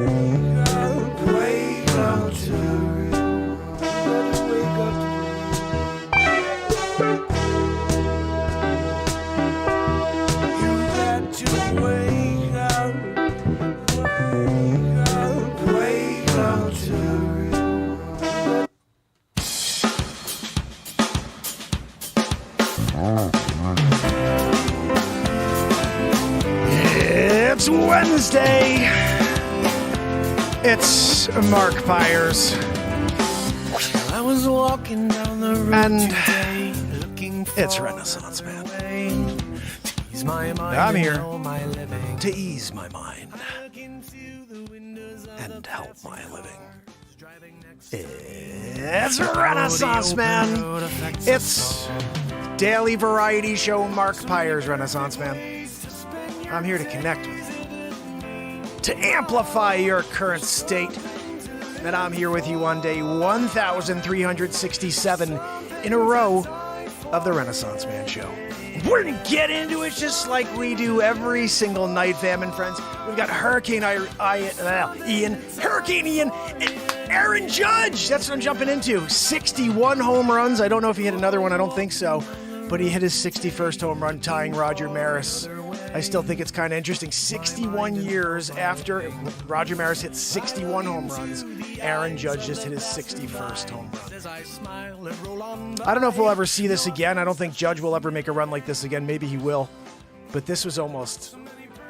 Wake up to It's Wednesday. It's Mark Pires. I was walking down the road And today, looking for it's Renaissance Man. to ease my mind. I'm here my living. to ease my mind and help my living. It's Renaissance Man. It's daily variety show Mark Pires Renaissance Man. I'm here to connect with you, to amplify your current state. And I'm here with you on day 1,367 in a row of the Renaissance Man show. We're going to get into it just like we do every single night, fam and friends. We've got Hurricane Ian, and Aaron Judge. That's what I'm jumping into. 61 home runs. I don't know if he hit another one. I don't think so. But he hit his 61st home run, tying Roger Maris. I still think it's kind of interesting. 61 years after Roger Maris hit 61 home runs, Aaron Judge just hit his 61st home run. I don't know if we'll ever see this again. I don't think Judge will ever make a run like this again. Maybe he will. But this was almost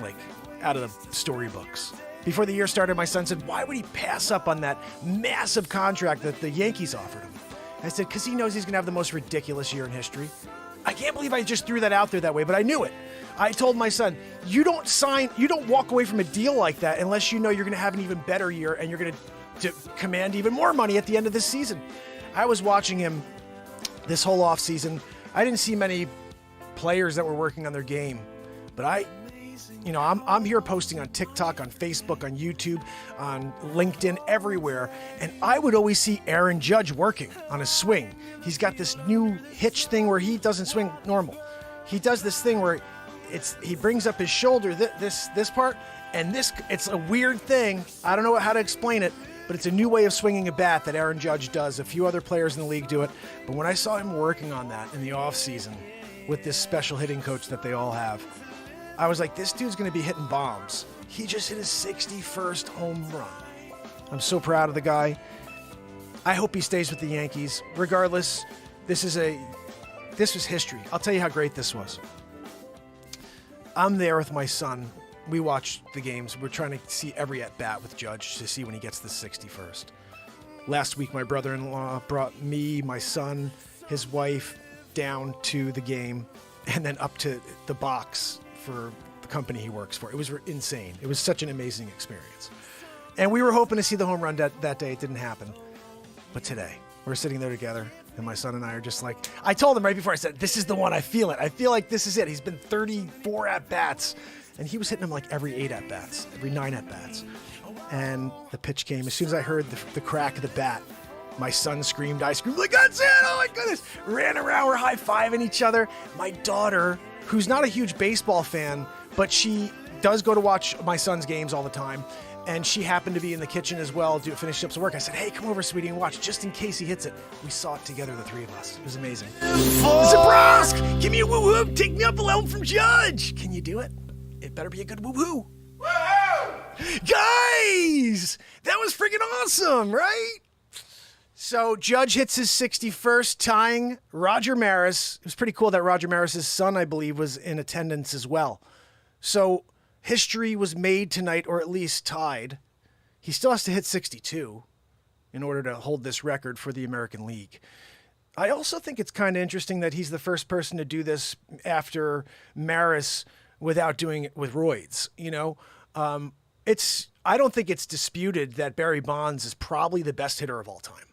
like out of the storybooks. Before the year started, my son said, why would he pass up on that massive contract that the Yankees offered him? I said, because he knows he's going to have the most ridiculous year in history. I can't believe I just threw that out there that way, but I knew it. I told my son, you don't walk away from a deal like that unless you know you're going to have an even better year and you're going to command even more money at the end of this season. I was watching him this whole offseason. I didn't see many players that were working on their game, but I'm here posting on TikTok, on Facebook, on YouTube, on LinkedIn, everywhere. And I would always see Aaron Judge working on his swing. He's got this new hitch thing where he doesn't swing normal. He does this thing where he brings up his shoulder, this part, and it's a weird thing. I don't know how to explain it, but it's a new way of swinging a bat that Aaron Judge does. A few other players in the league do it. But when I saw him working on that in the offseason with this special hitting coach that they all have, I was like, this dude's going to be hitting bombs. He just hit his 61st home run. I'm so proud of the guy. I hope he stays with the Yankees. Regardless, this was history. I'll tell you how great this was. I'm there with my son. We watch the games. We're trying to see every at-bat with Judge to see when he gets the 61st. Last week, my brother-in-law brought me, my son, his wife down to the game and then up to the box for the company he works for. It was insane. It was such an amazing experience. And we were hoping to see the home run that day. It didn't happen. But today, we're sitting there together, and my son and I are just like, I told him right before, I said, this is the one, I feel it. I feel like this is it. He's been 34 at-bats, and he was hitting them like every 8 at-bats, every 9 at-bats. And the pitch came. As soon as I heard the crack of the bat, my son screamed, I screamed, like, that's it, oh my goodness. Ran around, we're high-fiving each other. My daughter, who's not a huge baseball fan, but she does go to watch my son's games all the time, and she happened to be in the kitchen as well, finishing up some work. I said, hey, come over, sweetie, and watch, just in case he hits it. We saw it together, the three of us. It was amazing. Zabrowsk! Give me a woo-woo! Take me up a level from Judge! Can you do it? It better be a good woo-woo. Woo-hoo! Guys! That was freaking awesome, right? So Judge hits his 61st, tying Roger Maris. It was pretty cool that Roger Maris' son, I believe, was in attendance as well. So history was made tonight, or at least tied. He still has to hit 62 in order to hold this record for the American League. I also think it's kind of interesting that he's the first person to do this after Maris without doing it with roids. I don't think it's disputed that Barry Bonds is probably the best hitter of all time.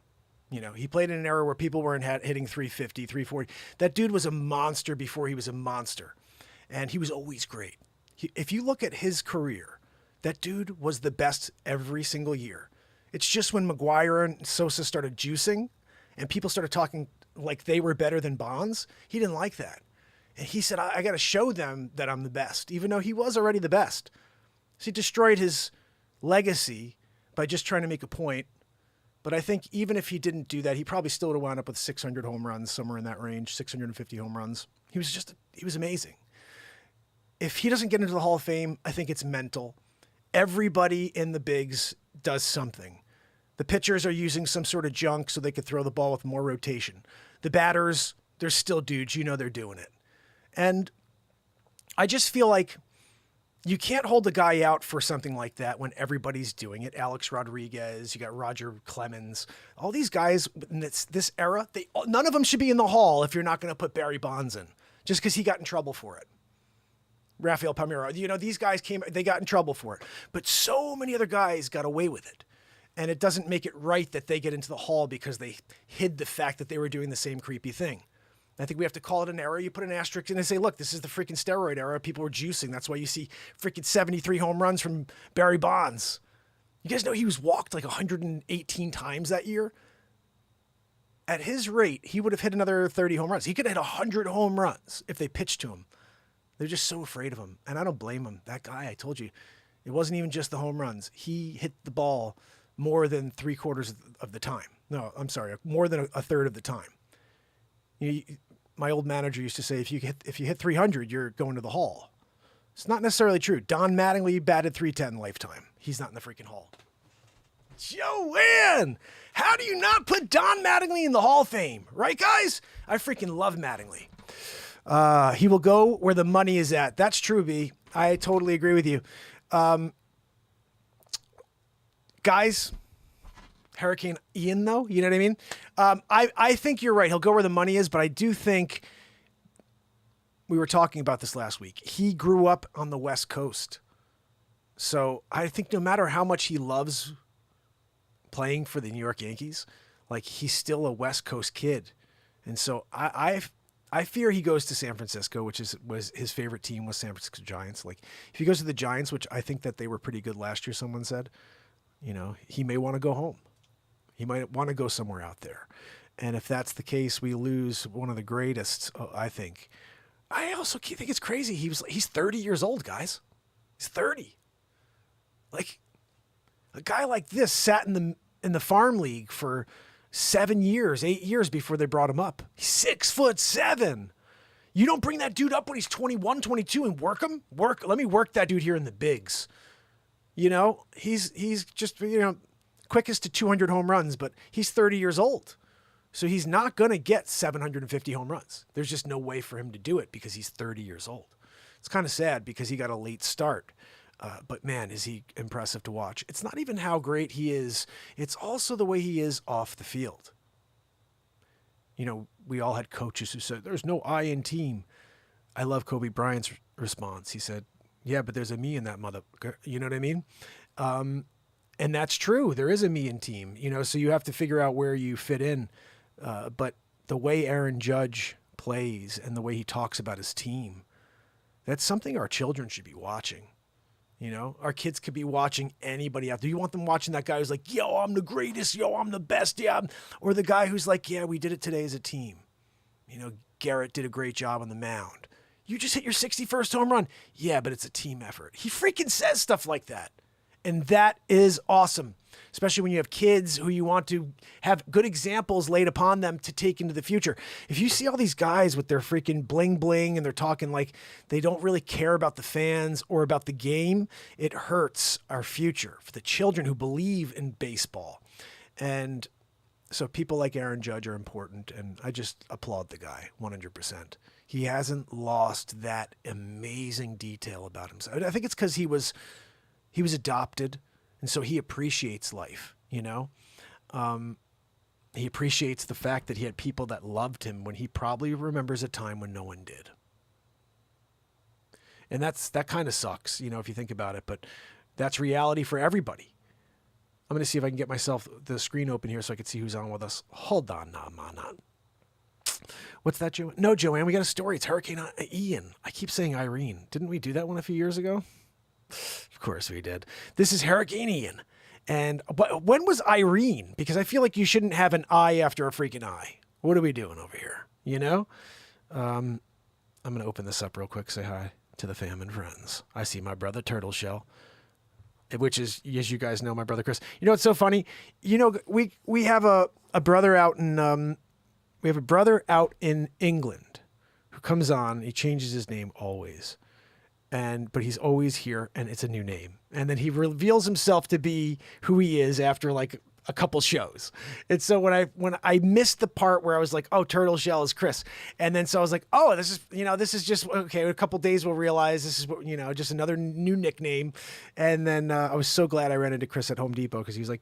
He played in an era where people weren't hitting 350, 340. That dude was a monster before he was a monster. And he was always great. If you look at his career, that dude was the best every single year. It's just when McGwire and Sosa started juicing and people started talking like they were better than Bonds, he didn't like that. And he said, I got to show them that I'm the best, even though he was already the best. So he destroyed his legacy by just trying to make a point. But I think even if he didn't do that, he probably still would have wound up with 600 home runs, somewhere in that range, 650 home runs. He was amazing. If he doesn't get into the Hall of Fame, I think it's mental. Everybody in the bigs does something. The pitchers are using some sort of junk so they could throw the ball with more rotation. The batters, they're still dudes. You know they're doing it. And I just feel like you can't hold the guy out for something like that when everybody's doing it. Alex Rodriguez, you got Roger Clemens, all these guys in this era, none of them should be in the Hall if you're not going to put Barry Bonds in, just because he got in trouble for it. Rafael Palmeiro, these guys they got in trouble for it. But so many other guys got away with it. And it doesn't make it right that they get into the Hall because they hid the fact that they were doing the same creepy thing. I think we have to call it an era. You put an asterisk in and say, look, this is the freaking steroid era. People were juicing. That's why you see freaking 73 home runs from Barry Bonds. You guys know he was walked like 118 times that year? At his rate, he would have hit another 30 home runs. He could have hit 100 home runs if they pitched to him. They're just so afraid of him. And I don't blame him. That guy, I told you, it wasn't even just the home runs. He hit the ball more than 3/4 of the time. No, I'm sorry, more than a third of the time. My old manager used to say, if you hit 300, you're going to the Hall. It's not necessarily true. Don Mattingly batted .310 lifetime. He's not in the freaking Hall. Joanne, how do you not put Don Mattingly in the Hall of Fame? Right, guys? I freaking love Mattingly. He will go where the money is at. That's true, B. I totally agree with you. Guys, Hurricane Ian, though, you know what I mean? I think you're right. He'll go where the money is, but I do think we were talking about this last week. He grew up on the West Coast. So I think no matter how much he loves playing for the New York Yankees, like he's still a West Coast kid. And so I fear he goes to San Francisco, which was his favorite team was San Francisco Giants. Like if he goes to the Giants, which I think that they were pretty good last year, someone said, he may want to go home. He might want to go somewhere out there. And if that's the case, we lose one of the greatest, I think. I also think it's crazy. He's 30 years old, guys. He's 30. Like a guy like this sat in the farm league for 8 years before they brought him up. He's 6'7". You don't bring that dude up when he's 21, 22 and work him? Let me work that dude here in the bigs. He's just, quickest to 200 home runs, but he's 30 years old. So he's not going to get 750 home runs. There's just no way for him to do it because he's 30 years old. It's kind of sad because he got a late start. But man, is he impressive to watch. It's not even how great he is. It's also the way he is off the field. We all had coaches who said, there's no I in team. I love Kobe Bryant's response. He said, yeah, but there's a me in that mother. You know what I mean? And that's true. There is a me in team, so you have to figure out where you fit in. But the way Aaron Judge plays and the way he talks about his team, that's something our children should be watching. Our kids could be watching anybody out there. You want them watching that guy who's like, yo, I'm the greatest. Yo, I'm the best. Yeah. Or the guy who's like, yeah, we did it today as a team. Garrett did a great job on the mound. You just hit your 61st home run. Yeah, but it's a team effort. He freaking says stuff like that. And that is awesome, especially when you have kids who you want to have good examples laid upon them to take into the future. If you see all these guys with their freaking bling bling and they're talking like they don't really care about the fans or about the game, it hurts our future for the children who believe in baseball. And so people like Aaron Judge are important, and I just applaud the guy 100%. He hasn't lost that amazing detail about himself. I think it's because he was adopted, and so he appreciates life, He appreciates the fact that he had people that loved him when he probably remembers a time when no one did. And that kind of sucks, if you think about it, but that's reality for everybody. I'm going to see if I can get the screen open here so I can see who's on with us. Hold on. No, I'm not. What's that, Joanne? No, Joanne, we got a story. It's Hurricane Ian. I keep saying Irene. Didn't we do that one a few years ago? Of course we did. This is Hurricane Ian. And when was Irene? Because I feel like you shouldn't have an I after a freaking I. What are we doing over here? I'm going to open this up real quick. Say hi to the fam and friends. I see my brother Turtle Shell. which is, as you guys know, my brother Chris. You know what's so funny? You know, we have a brother out in England who comes on. He changes his name always, but he's always here, and it's a new name. And then he reveals himself to be who he is after like a couple shows. And so when I missed the part where I was like, oh, Turtle Shell is Chris. And then so I was like, oh, this is just, okay, a couple days we'll realize this is, just another new nickname. And then I was so glad I ran into Chris at Home Depot because he was like,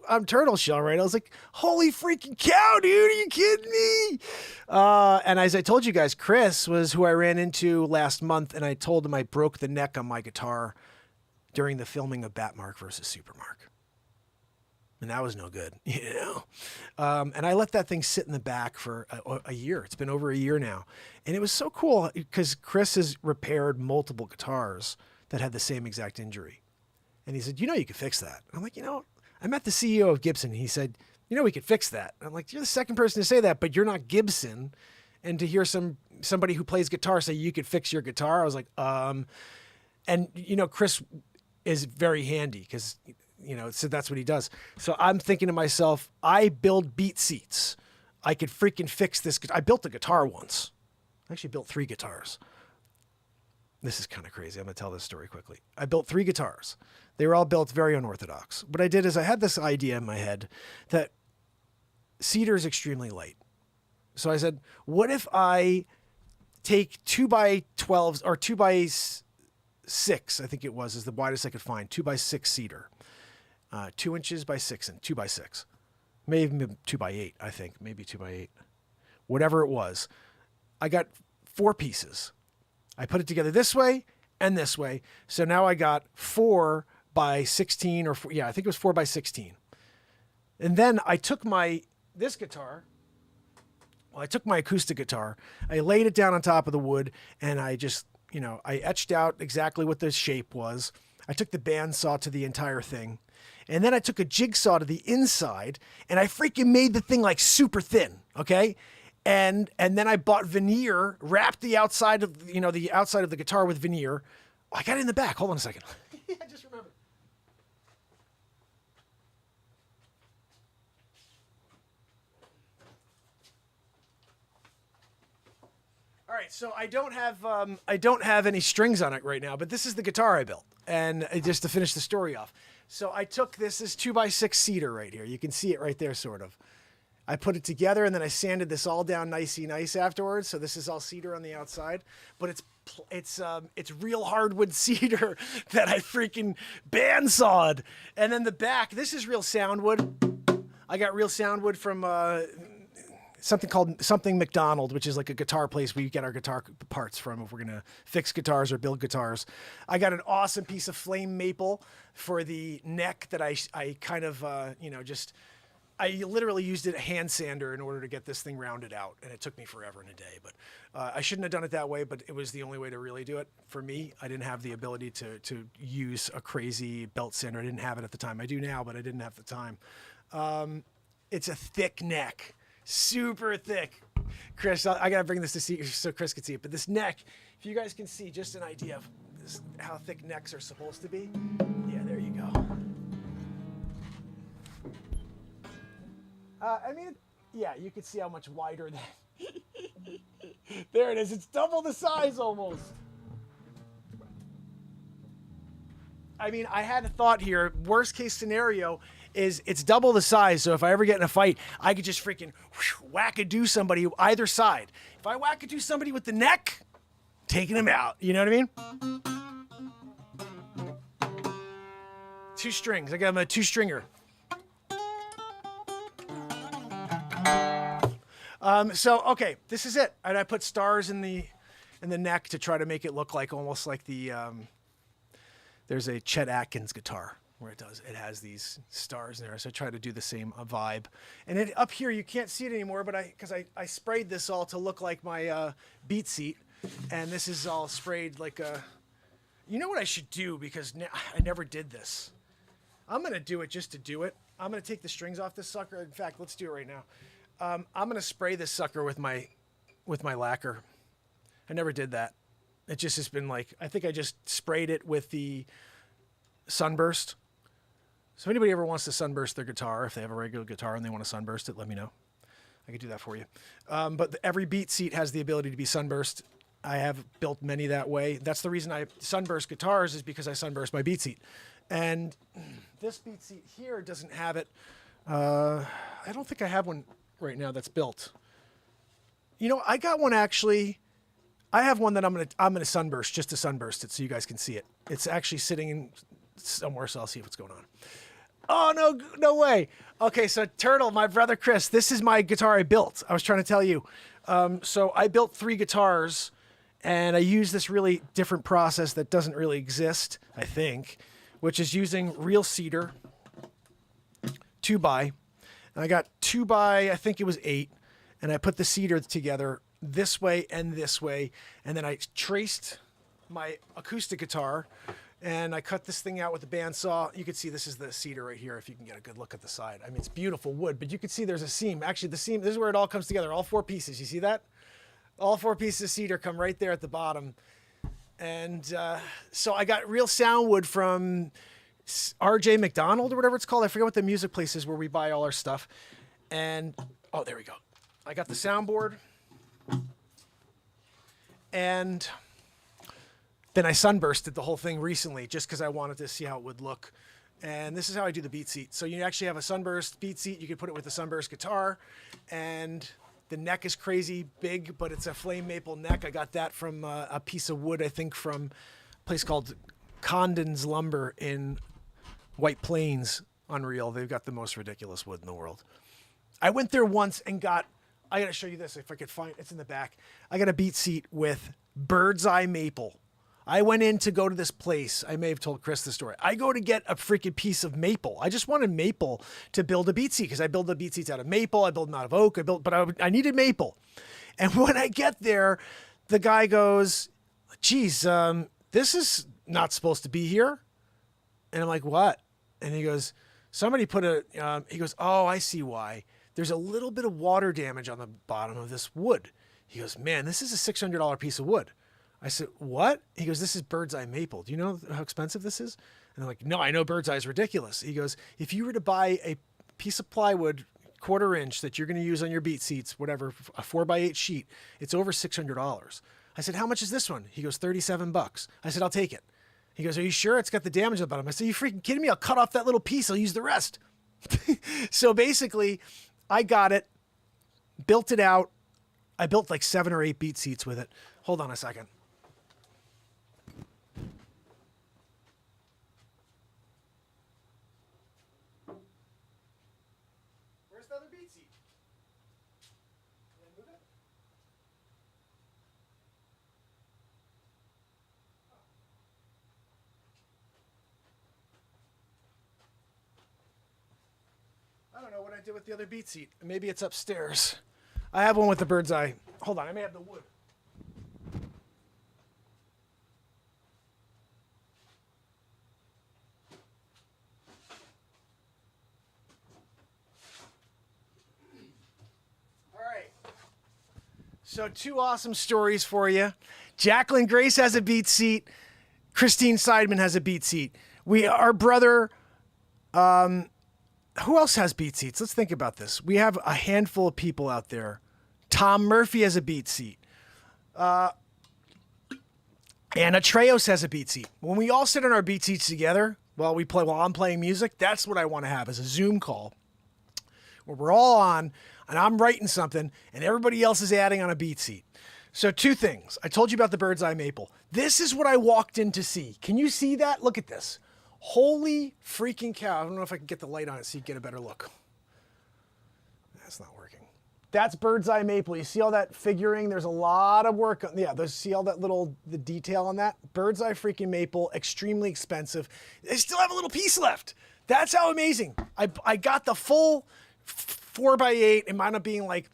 I'm Turtle Shell, right? I was like, holy freaking cow, dude, are you kidding me? And as I told you guys, Chris was who I ran into last month, and I told him I broke the neck on my guitar during the filming of Batmark versus Supermark. And that was no good, and I let that thing sit in the back for a year. It's been over a year now. And it was so cool because Chris has repaired multiple guitars that had the same exact injury. And he said, you could fix that. And I'm like, I met the CEO of Gibson. He said, we could fix that. And I'm like, you're the second person to say that, but you're not Gibson. And to hear somebody who plays guitar say you could fix your guitar, I was like, and Chris is very handy because so that's what he does. So I'm thinking to myself, I build beat seats. I could freaking fix this. I built a guitar once. I actually built 3 guitars. This is kind of crazy. I'm going to tell this story quickly. I built 3 guitars. They were all built very unorthodox. What I did is I had this idea in my head that cedar is extremely light. So I said, what if I take 2x12s or 2x6, I think it was, is the widest I could find, 2x6 cedar. 2 inches by 6 and 2x6, maybe 2x8, I think, maybe 2x8, whatever it was. I got 4 pieces. I put it together this way and this way. So now I got 4 by 16 I think it was 4 by 16. And then I took my acoustic guitar, I laid it down on top of the wood, and I just, I etched out exactly what the shape was. I took the bandsaw to the entire thing. And then I took a jigsaw to the inside, and I freaking made the thing like super thin, okay? And then I bought veneer, wrapped the outside of the outside of the guitar with veneer. Oh, I got it in the back. Hold on a second. I just remembered. All right, so I don't have any strings on it right now, but this is the guitar I built, and just to finish the story off. So I took this 2x6 cedar right here. You can see it right there, sort of. I put it together, and then I sanded this all down nice afterwards. So this is all cedar on the outside, but it's real hardwood cedar that I freaking bandsawed. And then the back, this is real soundwood. I got real soundwood from something called McDonald, which is like a guitar place we get our guitar parts from if we're going to fix guitars or build guitars. I got an awesome piece of flame maple for the neck that I kind of, I literally used a hand sander in order to get this thing rounded out, and it took me forever and a day. But I shouldn't have done it that way, but it was the only way to really do it for me. I didn't have the ability to use a crazy belt sander. I didn't have it at the time. I do now, but I didn't have the time. It's a thick neck. Super thick. Chris, I got to bring this to see so Chris can see it. But this neck, if you guys can see just an idea of how thick necks are supposed to be. Yeah, there you go. You can see how much wider that. There it is. It's double the size almost. I mean, I had a thought here. Worst case scenario is it's double the size. So if I ever get in a fight, I could just freaking whack-a-do somebody either side. If I whack-a-do somebody with the neck, taking him out. You know what I mean? 2 strings. I got him a 2-stringer. Okay, this is it. And I put stars in the neck to try to make it look like almost like the there's a Chet Atkins guitar where it has these stars in there. So I try to do the same vibe. And up here you can't see it anymore, but because I sprayed this all to look like my beat seat, and this is all sprayed like a. You know what I should do, because I never did this. I'm gonna do it just to do it. I'm gonna take the strings off this sucker. In fact, let's do it right now. I'm gonna spray this sucker with my lacquer. I never did that. It just has been like, I think I just sprayed it with the sunburst. So if anybody ever wants to sunburst their guitar, if they have a regular guitar and they want to sunburst it, let me know. I could do that for you. But every beat seat has the ability to be sunburst. I have built many that way. That's the reason I sunburst guitars, is because I sunburst my beat seat. And this beat seat here doesn't have it. I don't think I have one right now that's built. You know, I got one actually. I have one that I'm gonna sunburst, just to sunburst it so you guys can see it. It's actually sitting in somewhere, so I'll see what's going on. Oh, no way. Okay, so Turtle, my brother Chris, this is my guitar I built. I was trying to tell you. So I built 3 guitars, and I use this really different process that doesn't really exist, I think, which is using real cedar, 2x. And I got 2x, I think it was 8, and I put the cedar together this way, and then I traced my acoustic guitar, and I cut this thing out with a bandsaw. You can see this is the cedar right here if you can get a good look at the side. I mean, it's beautiful wood, but you can see there's a seam. Actually, the seam, this is where it all comes together, all 4 pieces. You see that? All 4 pieces of cedar come right there at the bottom. And so I got real sound wood from RJ McDonald or whatever it's called. I forget what the music place is where we buy all our stuff. And, oh, there we go. I got the soundboard. And then I sunbursted the whole thing recently just because I wanted to see how it would look. And this is how I do the beat seat. So you actually have a sunburst beat seat. You can put it with a sunburst guitar. And the neck is crazy big, but it's a flame maple neck. I got that from a piece of wood, I think, from a place called Condon's Lumber in White Plains. Unreal. They've got the most ridiculous wood in the world. I went there once and got, I got to show you this if I could find, it's in the back. I got a beat seat with bird's eye maple. I went in to go to this place. I may have told Chris the story. I go to get a freaking piece of maple. I just wanted maple to build a beat seat because I build the beat seats out of maple. I build them out of oak. But I needed maple. And when I get there, the guy goes, geez, this is not supposed to be here. And I'm like, what? And he goes, somebody put he goes, oh, I see why. There's a little bit of water damage on the bottom of this wood. He goes, man, this is a $600 piece of wood. I said, what? He goes, this is bird's eye maple. Do you know how expensive this is? And I'm like, no, I know bird's eye is ridiculous. He goes, if you were to buy a piece of plywood, 1/4 inch, that you're going to use on your beat seats, whatever, a 4x8 sheet, it's over $600. I said, how much is this one? He goes, $37. I said, I'll take it. He goes, are you sure it's got the damage on the bottom? I said, you freaking kidding me? I'll cut off that little piece. I'll use the rest. So basically, I got it, built it out. I built like 7 or 8 beat seats with it. Hold on a second. Where's the other beat seat? Can I move it? I don't know what I did with the other beat seat. Maybe it's upstairs. I have one with the bird's eye. Hold on, I may have the wood. All right. So 2 awesome stories for you. Jacqueline Grace has a beat seat. Christine Seidman has a beat seat. Our brother, who else has beat seats? Let's think about this. We have a handful of people out there. Tom Murphy has a beat seat. Anna Treos has a beat seat. When we all sit on our beat seats together while I'm playing music, that's what I want to have, is a Zoom call where we're all on and I'm writing something and everybody else is adding on a beat seat. So 2 things. I told you about the bird's eye maple. This is what I walked in to see. Can you see that? Look at this. Holy freaking cow. I don't know if I can get the light on it so you get a better look. That's not working. That's bird's eye maple. You see all that figuring? There's a lot of work. See all that the detail on that? Bird's eye freaking maple, extremely expensive. They still have a little piece left. That's how amazing. I got the full 4x8. It might up being like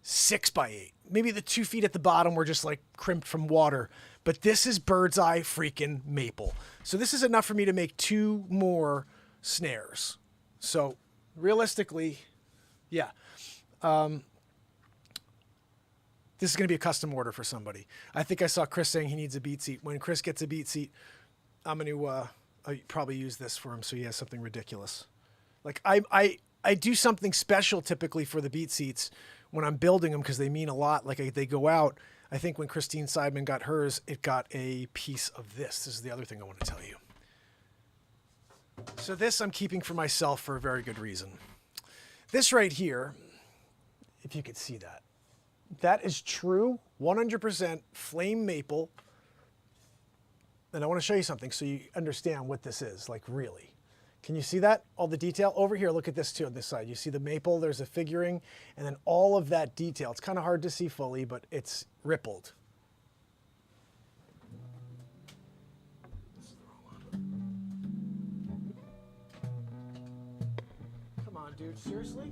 6x8. Maybe the 2 feet at the bottom were just like crimped from water. But this is bird's eye freaking maple. So this is enough for me to make 2 more snares. So realistically, yeah. This is going to be a custom order for somebody. I think I saw Chris saying he needs a beat seat. When Chris gets a beat seat, I'm going to probably use this for him so he has something ridiculous. Like I do something special typically for the beat seats when I'm building them because they mean a lot. Like they go out. I think when Christine Seidman got hers, it got a piece of this. This is the other thing I want to tell you. So this I'm keeping for myself for a very good reason. This right here, if you could see that, that is true 100% flame maple. And I want to show you something so you understand what this is, like really. Can you see that? All the detail? Over here, look at this too on this side. You see the maple, there's a figuring, and then all of that detail. It's kind of hard to see fully, but it's rippled. This is the wrong one. Come on, dude, seriously?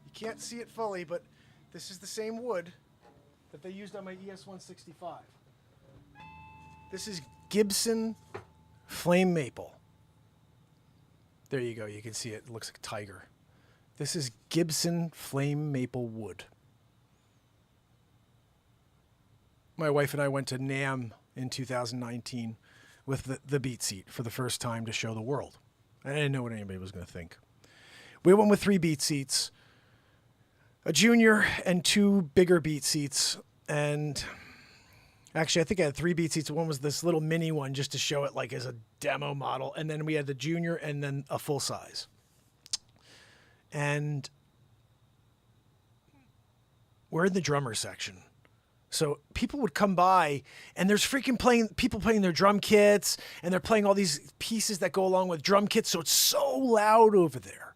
You can't see it fully, but this is the same wood that they used on my ES-165. This is Gibson Flame Maple. There you go. You can see it. It looks like a tiger. This is Gibson Flame Maple wood. My wife and I went to NAMM in 2019 with the beat seat for the first time to show the world. I didn't know what anybody was going to think. We went with 3 beat seats, a junior and 2 bigger beat seats. And actually, I think I had 3 beat seats. One was this little mini one just to show it like as a demo model. And then we had the junior and then a full size. And we're in the drummer section. So people would come by and there's people playing their drum kits and they're playing all these pieces that go along with drum kits. So it's so loud over there.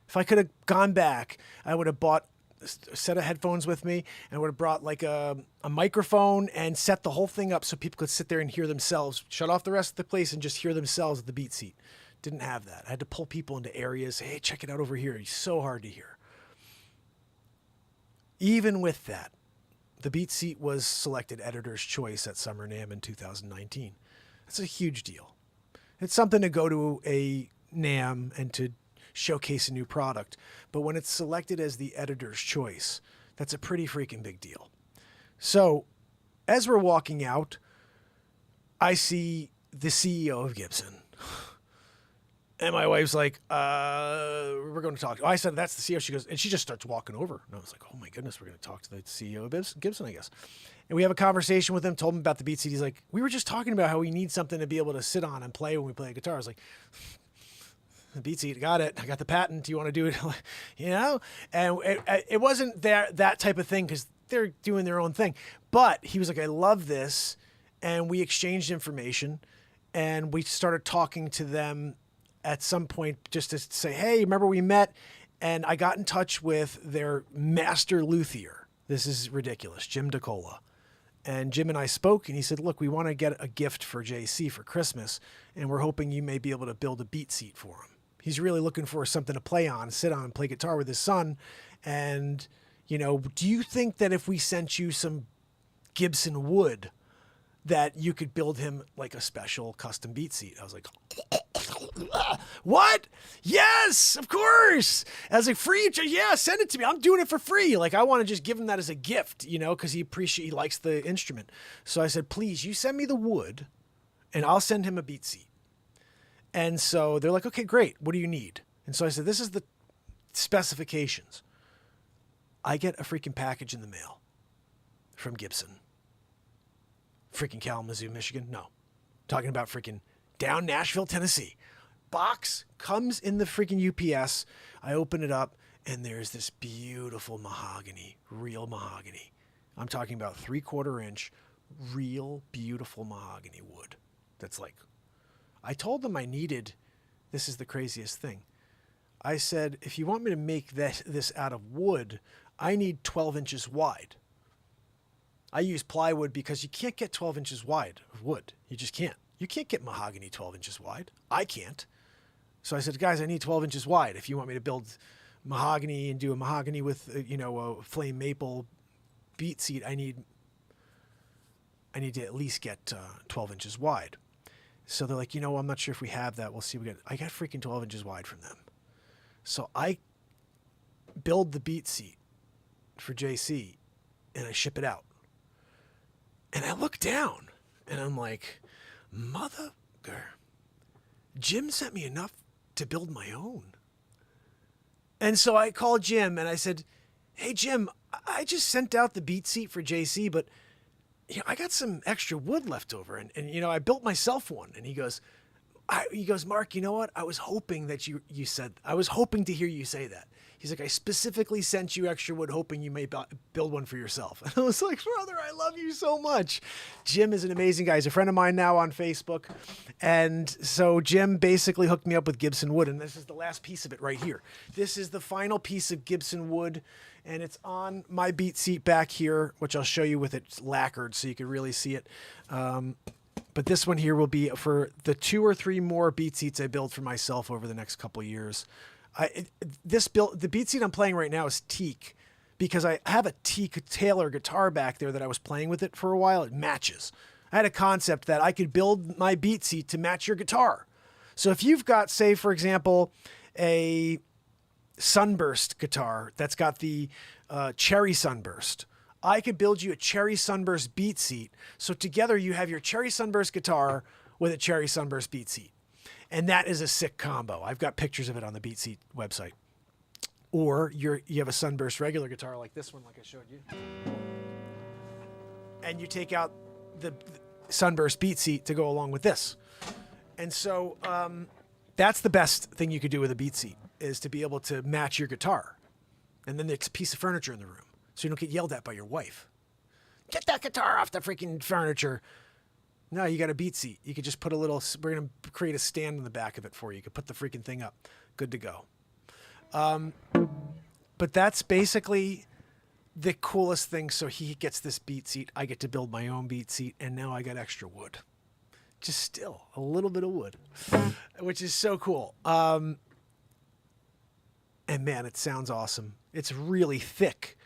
If I could have gone back, I would have bought a set of headphones with me and would have brought like a microphone and set the whole thing up so people could sit there and hear themselves, shut off the rest of the place and just hear themselves at the beat seat. Didn't have that. I had to pull people into areas. Hey, check it out over here. It's so hard to hear. Even with that, the beat seat was selected Editor's Choice at Summer NAMM in 2019. That's a huge deal. It's something to go to a NAMM and to showcase a new product. But when it's selected as the Editor's Choice, that's a pretty freaking big deal. So as we're walking out, I see the CEO of Gibson. And my wife's like, we're going to talk. I said, that's the CEO. She goes, and she just starts walking over. And I was like, oh my goodness, we're going to talk to the CEO of Gibson, I guess. And we have a conversation with him, told him about the beat seat. He's like, we were just talking about how we need something to be able to sit on and play when we play a guitar. I was like, the beat seat, got it. I got the patent. Do you want to do it? You know? And it wasn't that type of thing because they're doing their own thing. But he was like, I love this. And we exchanged information and we started talking to them at some point just to say, hey, remember we met? And I got in touch with their master luthier. This is ridiculous, Jim DeCola. And Jim and I spoke and he said, look, we want to get a gift for JC for Christmas. And we're hoping you may be able to build a beat seat for him. He's really looking for something to play on, sit on, play guitar with his son. And, you know, do you think that if we sent you some Gibson wood that you could build him like a special custom beat seat? I was like, what? Yes, of course. I was like, free? Yeah, send it to me. I'm doing it for free. Like, I want to just give him that as a gift, you know, because he likes the instrument. So I said, please, you send me the wood and I'll send him a beat seat. And so they're like, okay, great. What do you need? And so I said, this is the specifications. I get a freaking package in the mail from Gibson. Freaking Kalamazoo, Michigan? No. Talking about freaking down Nashville, Tennessee. Box comes in the freaking UPS. I open it up and there's this beautiful mahogany, real mahogany. I'm talking about 3/4 inch, real beautiful mahogany wood. That's like, I told them I needed, this is the craziest thing. I said, if you want me to make this out of wood, I need 12 inches wide. I use plywood because you can't get 12 inches wide of wood. You just can't. You can't get mahogany 12 inches wide. I can't. So I said, guys, I need 12 inches wide. If you want me to build mahogany and do a mahogany with, a flame maple beat seat, I need to at least get 12 inches wide. So they're like, I'm not sure if we have that. We'll see. I got freaking 12 inches wide from them. So I build the beat seat for JC and I ship it out. And I look down and I'm like, mother, Jim sent me enough to build my own. And so I called Jim and I said, hey, Jim, I just sent out the beat seat for JC, but I got some extra wood left over. And I built myself one. And he goes, Mark, you know what? I was hoping that you said, I was hoping to hear you say that. He's like, I specifically sent you extra wood hoping you may build one for yourself. And I was like, brother, I love you so much. Jim is an amazing guy. He's a friend of mine now on Facebook. And so Jim basically hooked me up with Gibson wood. And this is the last piece of it right here. This is the final piece of Gibson wood. And it's on my beat seat back here, which I'll show you with it lacquered so you can really see it. But this one here will be for the 2 or 3 more beat seats I build for myself over the next couple of years. The beat seat I'm playing right now is teak because I have a teak Taylor guitar back there that I was playing with it for a while. It matches. I had a concept that I could build my beat seat to match your guitar. So if you've got, say, for example, a Sunburst guitar that's got the Cherry Sunburst, I could build you a Cherry Sunburst beat seat. So together you have your Cherry Sunburst guitar with a Cherry Sunburst beat seat. And that is a sick combo. I've got pictures of it on the Beat Seat website. Or you have a Sunburst regular guitar like this one, like I showed you. And you take out the Sunburst Beat Seat to go along with this. And so that's the best thing you could do with a Beat Seat, is to be able to match your guitar. And then it's a piece of furniture in the room, so you don't get yelled at by your wife. Get that guitar off the freaking furniture. No, you got a beat seat. You could just put we're going to create a stand in the back of it for you. You could put the freaking thing up. Good to go. But that's basically the coolest thing. So he gets this beat seat. I get to build my own beat seat. And now I got extra wood. Just still a little bit of wood, which is so cool. And man, it sounds awesome. It's really thick.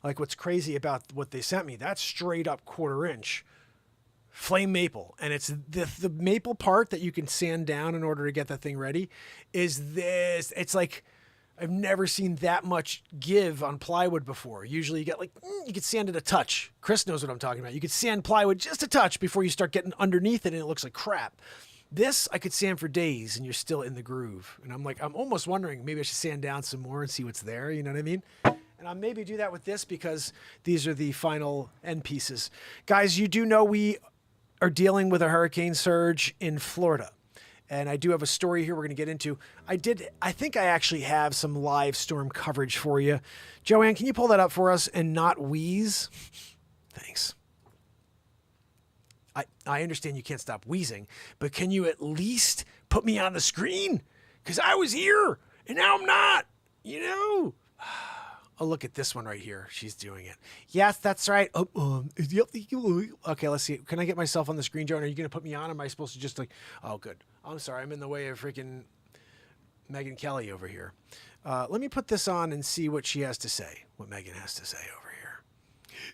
Like what's crazy about what they sent me, that's straight up 1/4 inch. Flame maple, and it's the maple part that you can sand down in order to get that thing ready is this. It's like I've never seen that much give on plywood before. Usually you get you could sand it a touch. Chris knows what I'm talking about. You could sand plywood just a touch before you start getting underneath it and it looks like crap. This I could sand for days and you're still in the groove. And I'm almost wondering maybe I should sand down some more and see what's there. You know what I mean? And I'll maybe do that with this because these are the final end pieces. Guys, you do know we are dealing with a hurricane surge in Florida. And I do have a story here we're going to get into. I think I actually have some live storm coverage for you. Joanne, can you pull that up for us and not wheeze? Thanks. I understand you can't stop wheezing, but can you at least put me on the screen? Because I was here and now I'm not, Oh, look at this one right here. She's doing it. Yes, that's right. Okay, let's see. Can I get myself on the screen, Joan? Are you going to put me on? Am I supposed to just oh, good. I'm sorry. I'm in the way of freaking Megan Kelly over here. Let me put this on and see what she has to say, what Megan has to say over here.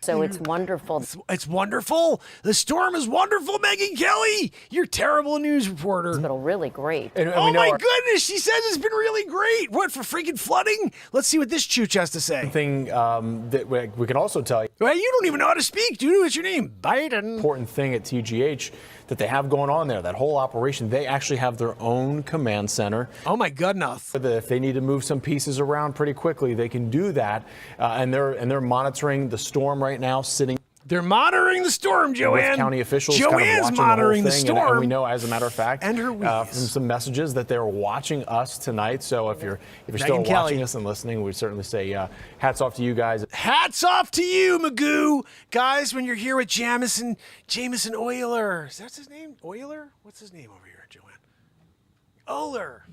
So it's wonderful. It's wonderful. The storm is wonderful, Megan Kelly. You're a terrible news reporter. It's been really great. And oh my goodness, she says it's been really great. What, for freaking flooding? Let's see what this chooch has to say. Thing that we can also tell you. Well, you don't even know how to speak, dude. What's your name? Biden. Important thing at TGH that they have going on there, that whole operation, they actually have their own command center. Oh my goodness. If they need to move some pieces around pretty quickly, they can do that. And they're monitoring the storm right now, sitting. They're monitoring the storm, Joanne. With county officials Joanne's kind of monitoring the, the storm. storm. And we know, as a matter of fact, and her from some messages that they're watching us tonight. So if you're still watching us and listening, we certainly say hats off to you guys. Hats off to you, Magoo. Guys, when you're here with Jamison Euler. Is that his name? Euler? What's his name over here, Joanne? Euler.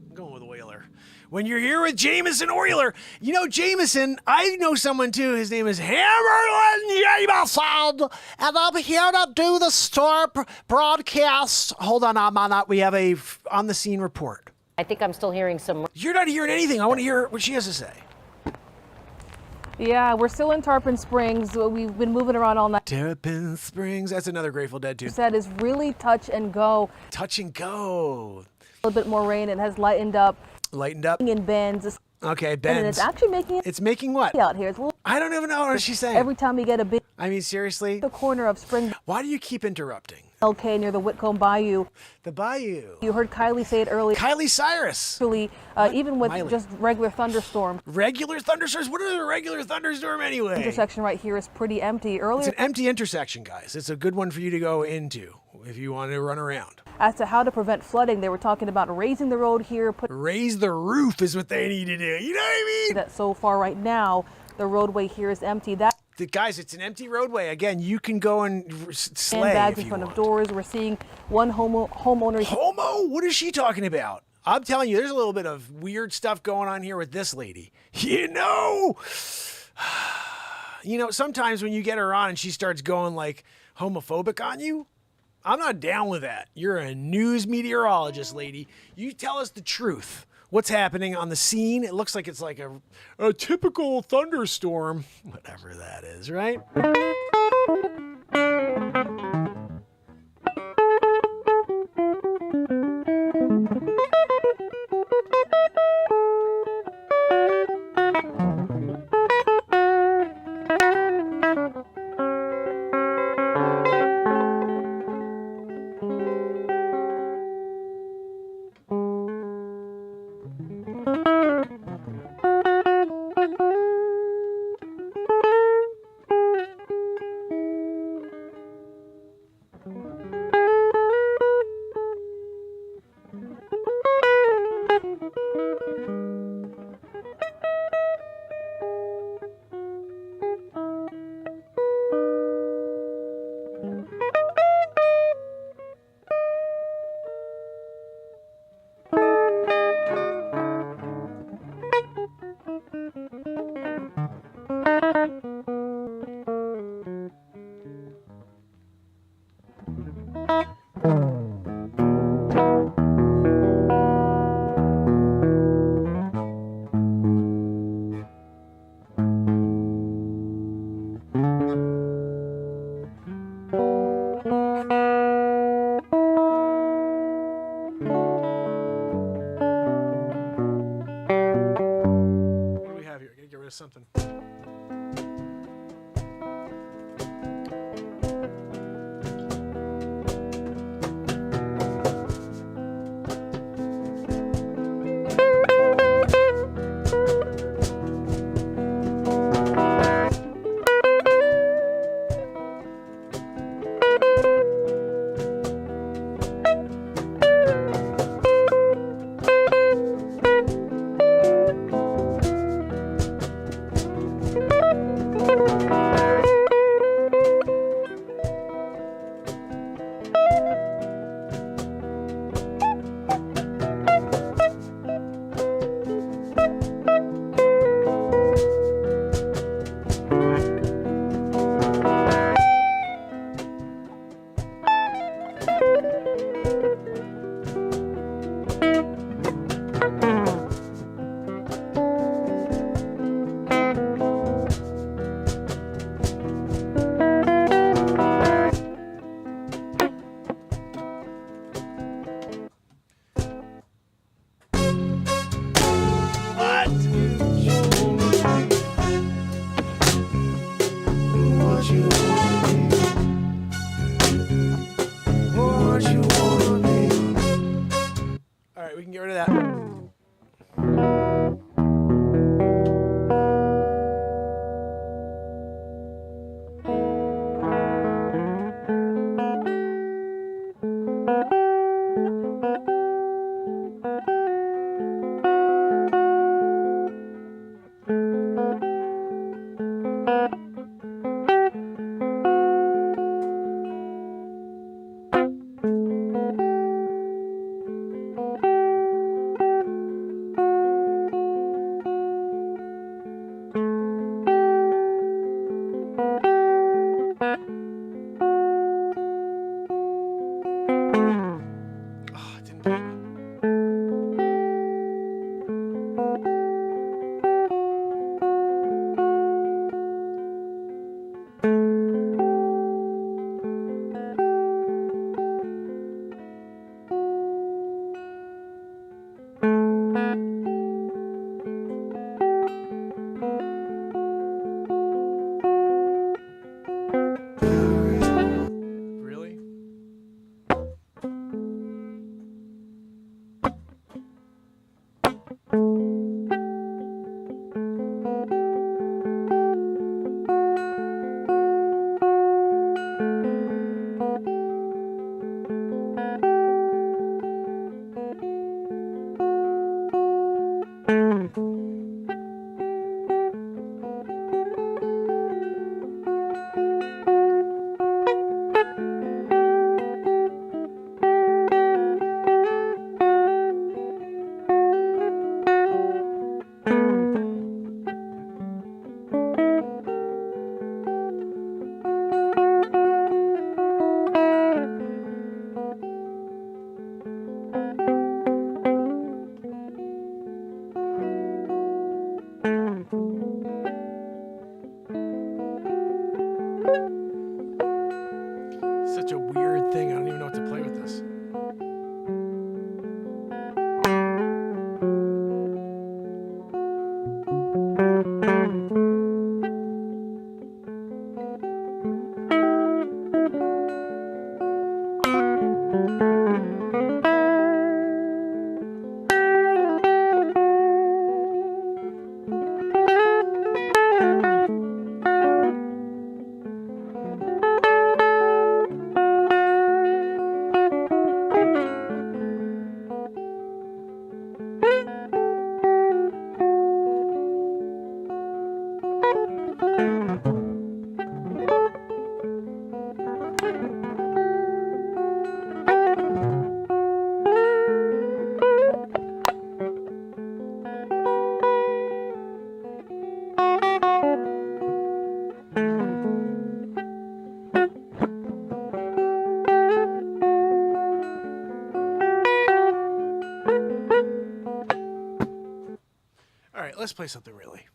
I'm going with Euler. When you're here with Jamison Euler, Jamison, I know someone too. His name is Hammerlin Jamison, and I'm here to do the storm broadcast. Hold on, I'm on that. We have a on the scene report. I think I'm still hearing some. You're not hearing anything. I want to hear what she has to say. Yeah, we're still in Tarpon Springs. We've been moving around all night. Tarpon Springs. That's another Grateful Dead tune. Said is really touch and go. Touch and go. A little bit more rain. It has lightened up. Lightened up? In bends. Okay, bends. And it's actually making it. It's making what? Out here. It's a little. I don't even know what she's saying. Every time you get a big I mean, seriously? the corner of Spring Why do you keep interrupting? LK near the Whitcomb Bayou. The Bayou. You heard Kylie say it earlier. Kylie Cyrus. Actually, even with Miley. just regular thunderstorms, Regular thunderstorms? What is a regular thunderstorm anyway? intersection right here is pretty empty. It's Earlier, an empty intersection, guys. It's a good one for you to go into if you want to run around. as to how to prevent flooding, they were talking about raising the road here, put Raise the roof is what they need to do. You know what I mean? that so far right now, the roadway here is empty. That Guys, it's an empty roadway. Again, you can go and slay bags if in you front want. of doors. We're seeing one homeowner. Homo? What is she talking about? I'm telling you, there's a little bit of weird stuff going on here with this lady. You know, sometimes when you get her on and she starts going like homophobic on you, I'm not down with that. You're a news meteorologist, lady. You tell us the truth. What's happening on the scene? It looks like it's like a typical thunderstorm, whatever that is, right? What do we have here? Gotta get rid of something. right, let's play something really.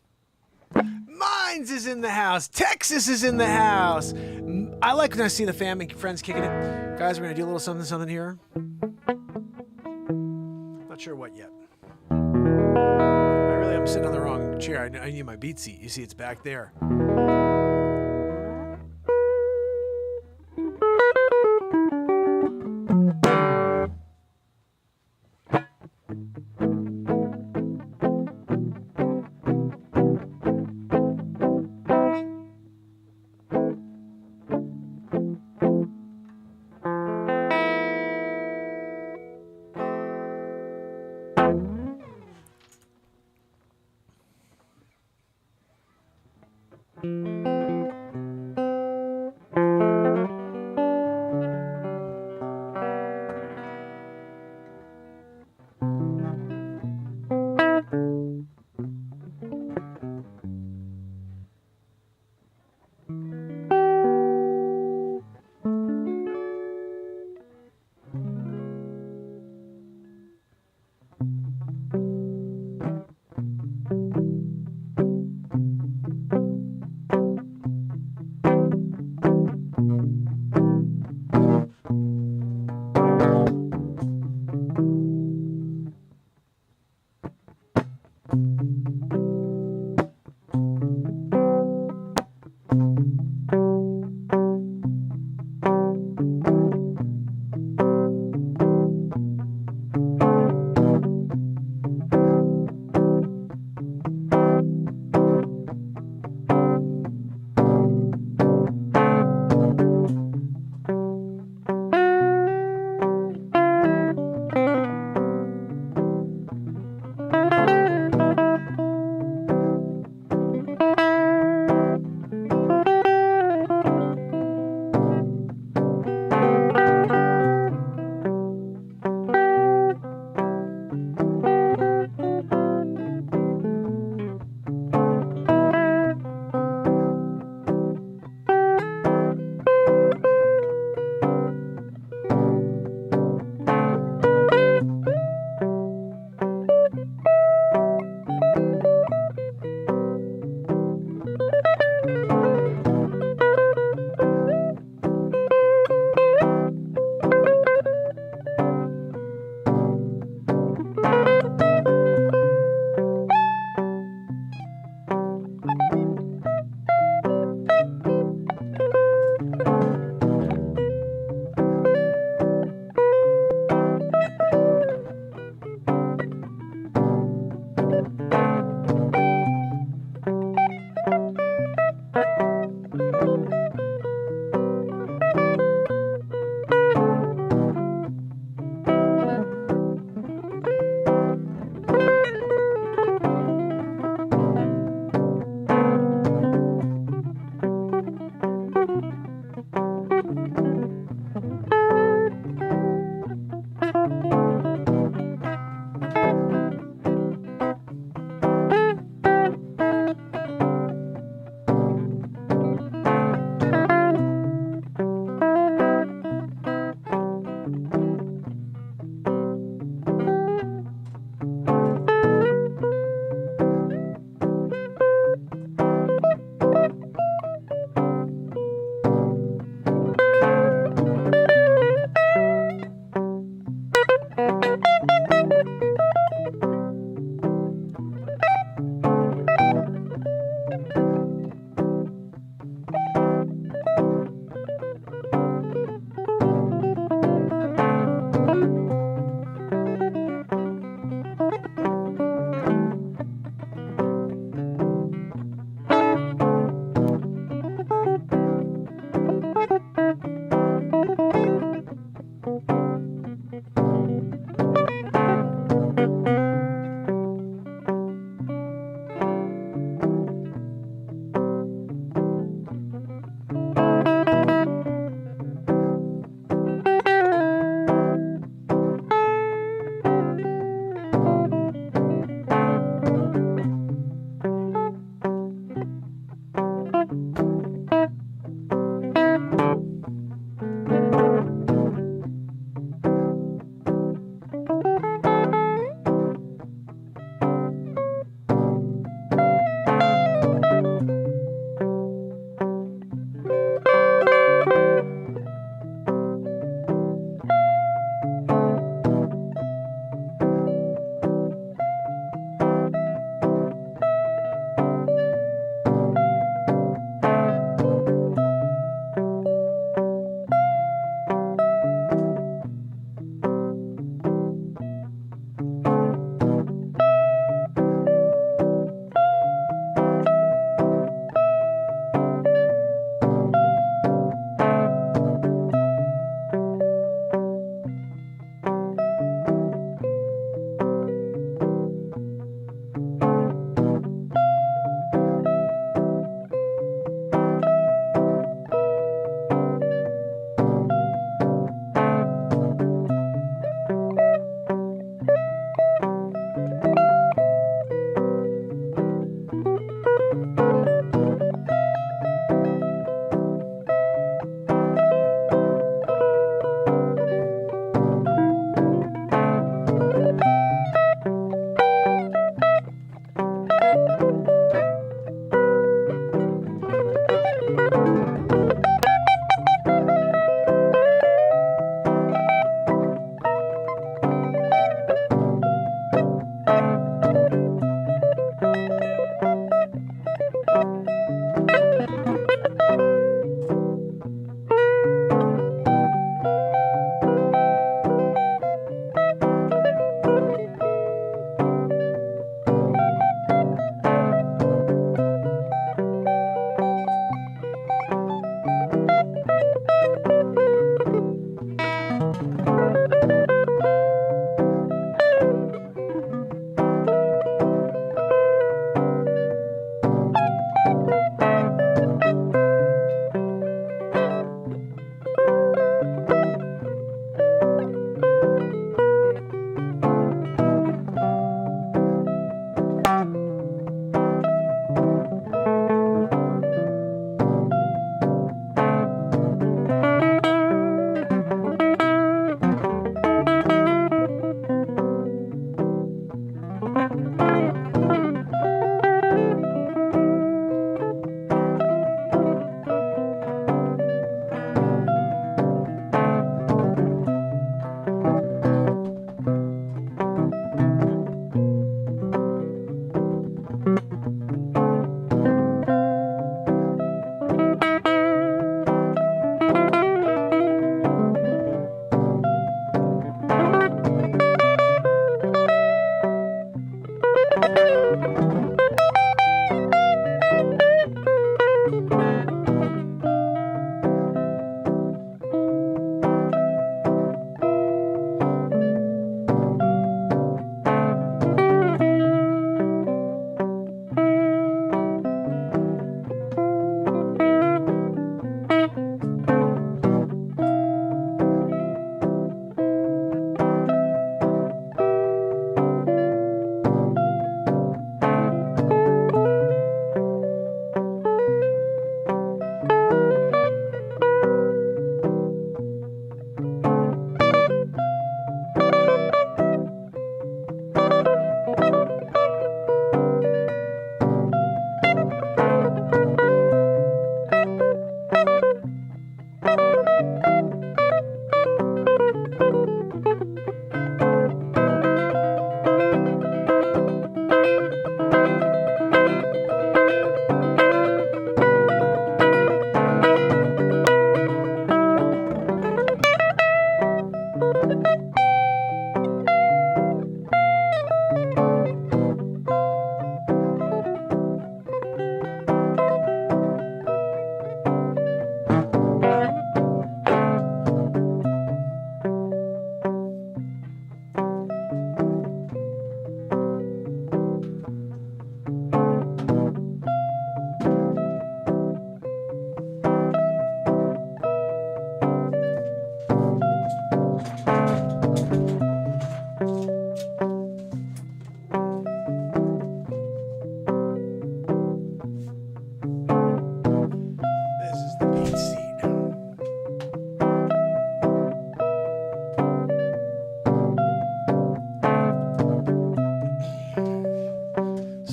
Mines is in the house. Texas is in the house. I like when I see the family and friends kicking it. Guys, we're going to do a little something here. Not sure what yet. I'm sitting on the wrong chair. I need my beat seat. You see, it's back there.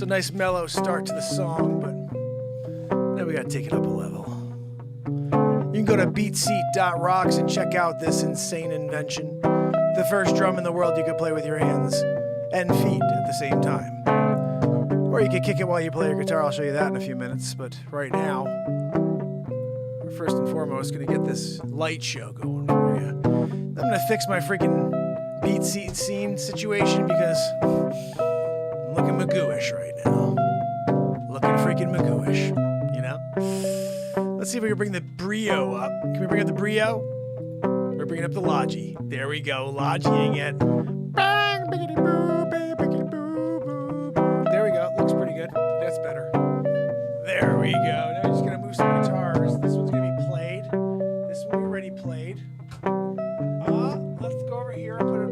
Nice mellow start to the song, but now we gotta take it up a level. You can go to beatseat.rocks and check out this insane invention. The first drum in the world you could play with your hands and feet at the same time. Or you could kick it while you play your guitar. I'll show you that in a few minutes, but right now, we're first and foremost gonna get this light show going for you. I'm gonna fix my freaking beat seat scene situation because I'm looking magooish right now. Looking freaking magooish, you know? Let's see if we can bring the brio up. Can we bring up the brio? We're bringing up the Logi. There we go, Logiing it. There we go, looks pretty good. That's better. There we go. Now we're just gonna move some guitars. This one's gonna be played. This one we already played. Let's go over here and put it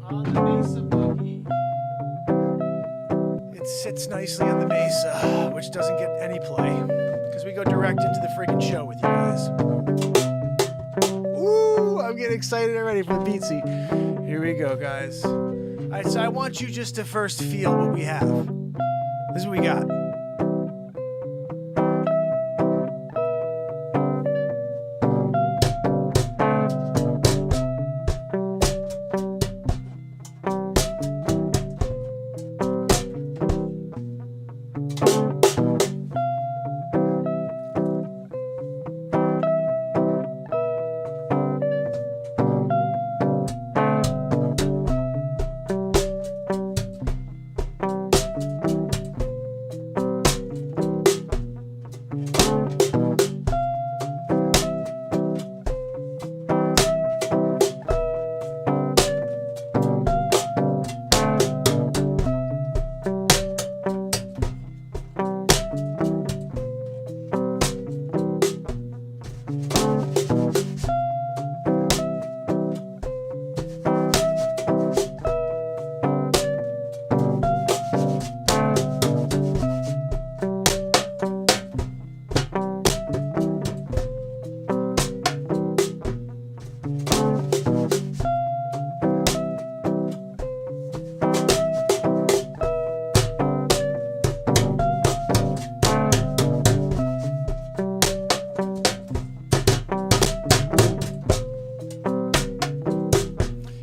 on the Mesa boogie. It sits nicely on the Mesa, which doesn't get any play because we go direct into the freaking show with you guys. Ooh, I'm getting excited already for the beat seat. Here we go, guys. All right, so I want you just to first feel what we have. This is what we got.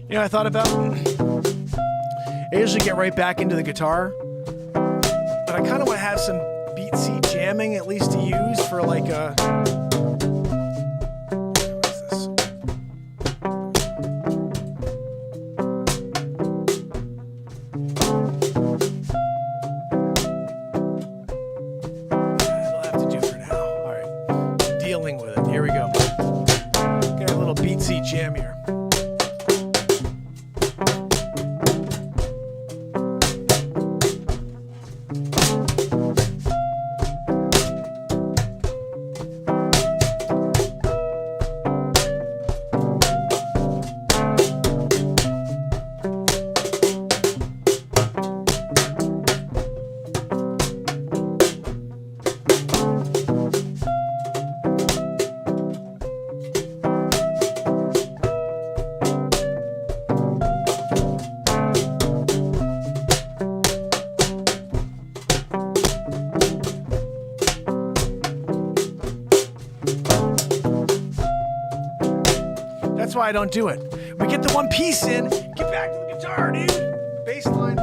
You know, I thought about, I usually get right back into the guitar, but I kind of want to have some beat seat jamming at least to use for like a, what is this? That'll have to do for now. All right, dealing with it. Here we go. Got a little beat seat jam here. That's why I don't do it. We get the one piece in, get back to the guitar, dude. Bass line.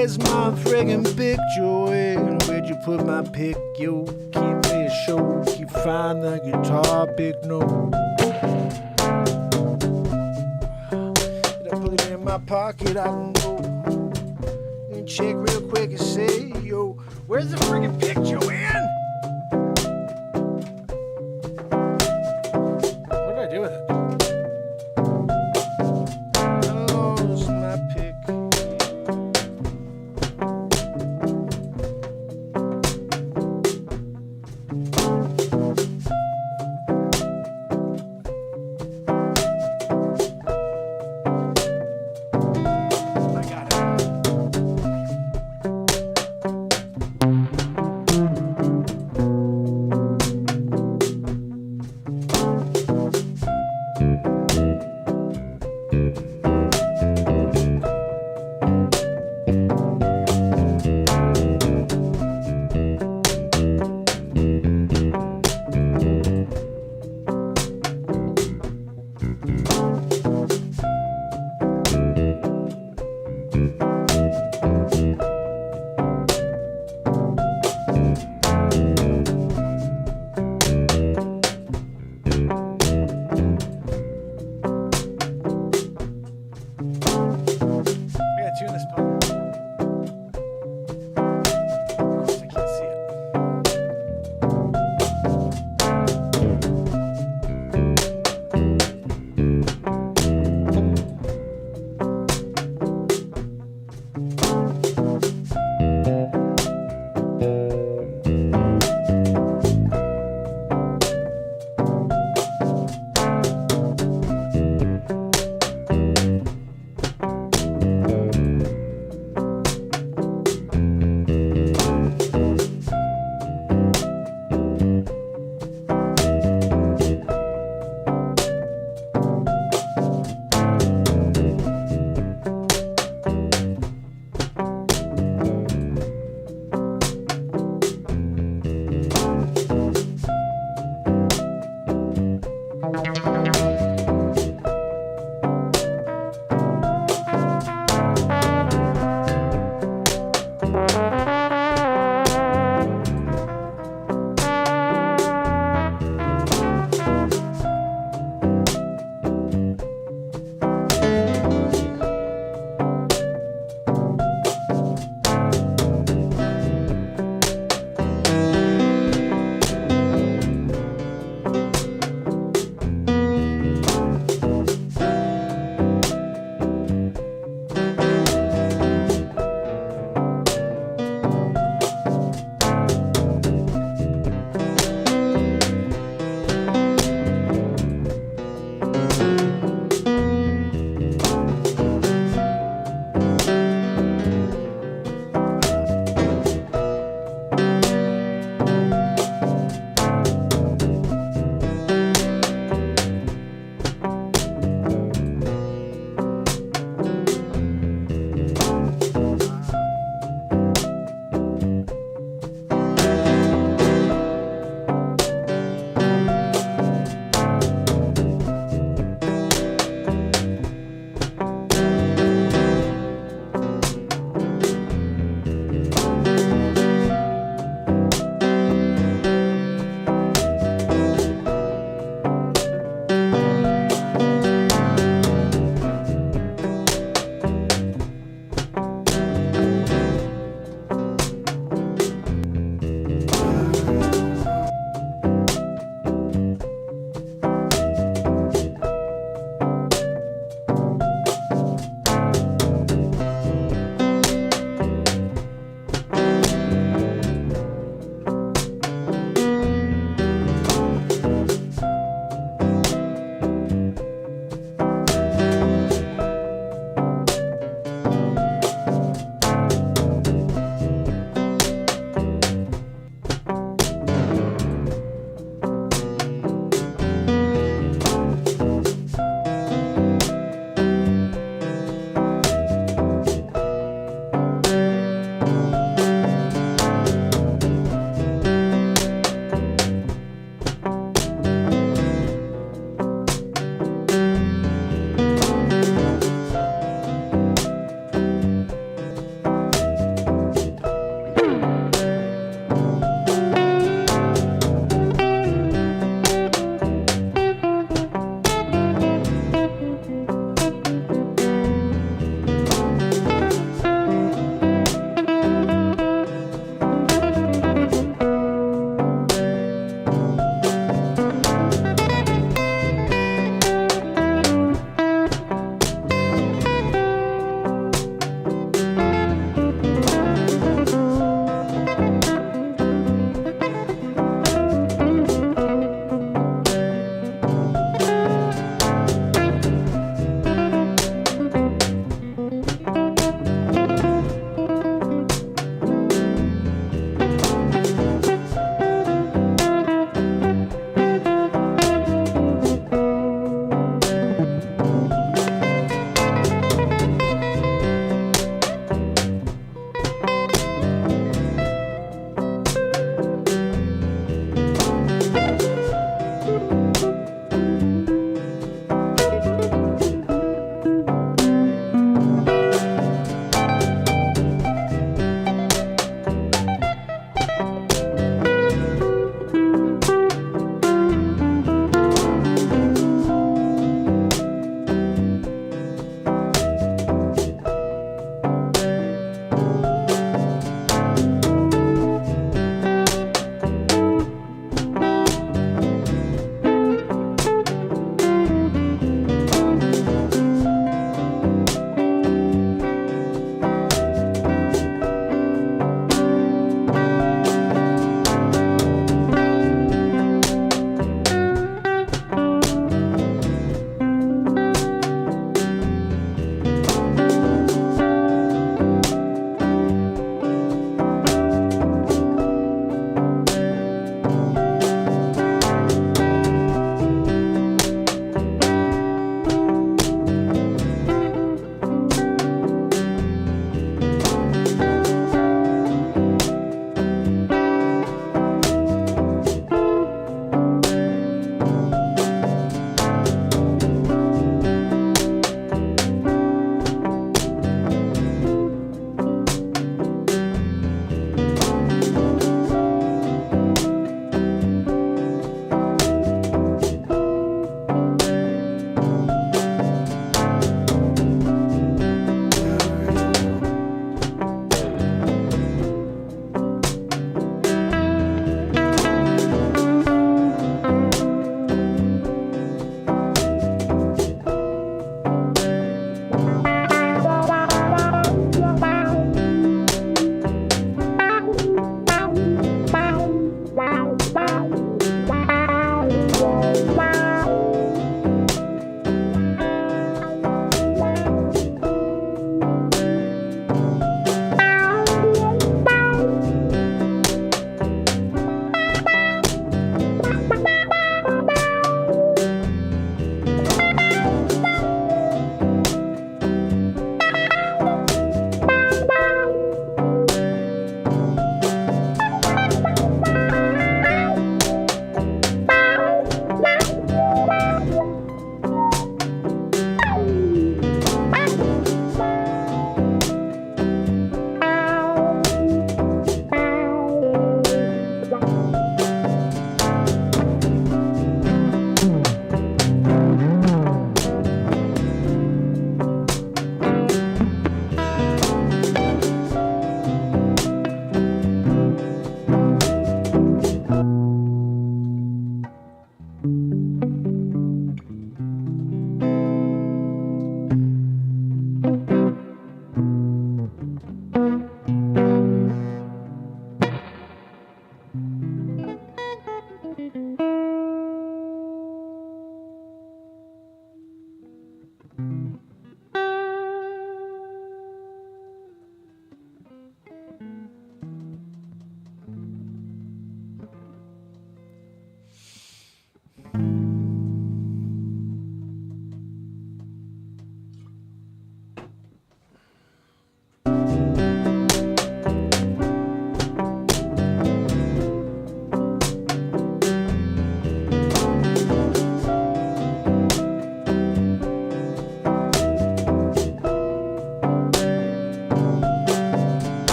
Where's my friggin' pick, Joanne? Where'd you put my pick, yo? Can't play a show, can't find the guitar pick, no. Did I put it in my pocket? I don't know. And check real quick and say, yo, where's the friggin' pick, Joanne? What did I do with it? I lost my pick. I got it.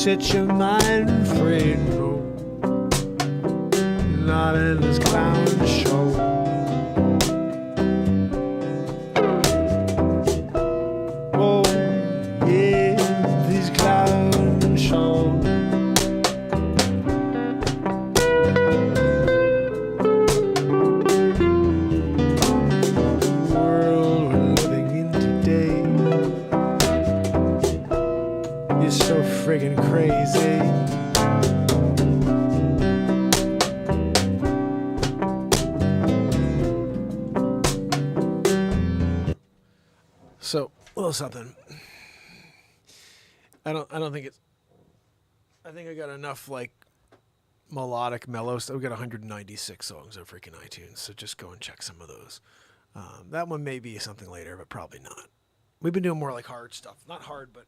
set your mind free. No, not in this clown show. Oh, yeah, these clown shows. The world we're living in today is so friggin' crazy. So, a little something. I don't think it's. I think I got enough like melodic mellow stuff. We got 196 songs on freaking iTunes, so just go and check some of those. That one may be something later, but probably not. We've been doing more like hard stuff. Not hard, but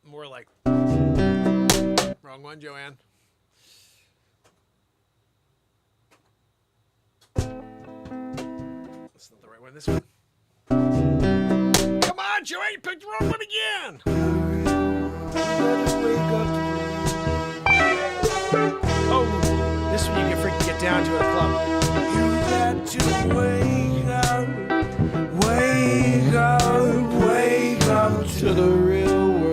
more like. Wrong one, Joanne. That's not the right one. This one. Come on, Joanne, you picked the wrong one again. Oh, this one you can freaking get down to at a club. You got to wake up to the real world.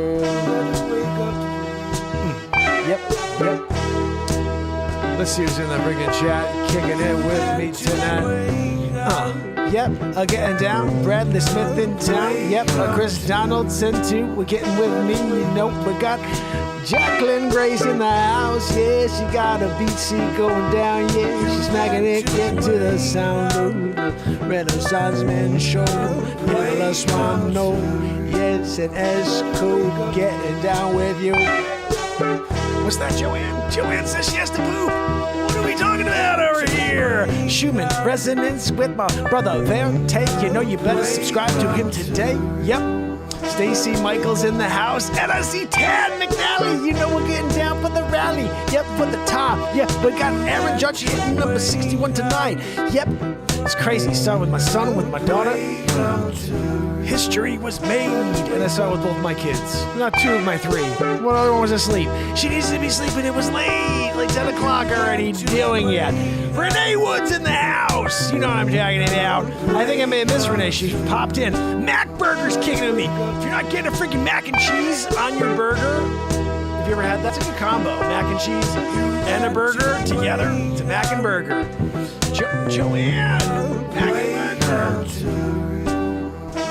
Yep. Let's see who's in the freaking chat, kicking it with me tonight. Yep, getting down. Bradley Smith in town. Yep, Chris Donaldson too. We're getting with me. You know, we got Jacqueline Grace in the house. Yeah, she got a beat seat going down. Yeah, she's smacking it, getting to the sound of the Renaissance Man show. Nicholas Wano. Yeah, it's an S-code. Getting down with you. What's that, Joanne? Joanne says she has to poop. What are we talking about over here? Schumann Resonance with my brother Verte. You know you better subscribe to him today. Yep. Stacy Michaels in the house. And I see Tad McNally. You know we're getting down for the rally. Yep, for the top. Yep, we got Aaron Judge hitting number 61 tonight. Yep. It's crazy. Started with my son, with my daughter. History was made, and I saw it with both my kids. Not two of my three. One other one was asleep. She needs to be sleeping. It was late, like 10 o'clock already. Doing it. Renee Wood's in the house. You know what I'm talking about. I think I may have missed Renee. She popped in. Mac Burger's kicking with me. If you're not getting a freaking mac and cheese on your burger, have you ever had? That's a good combo. Mac and cheese and a burger together. It's a mac and burger. Joanne, mac and burger.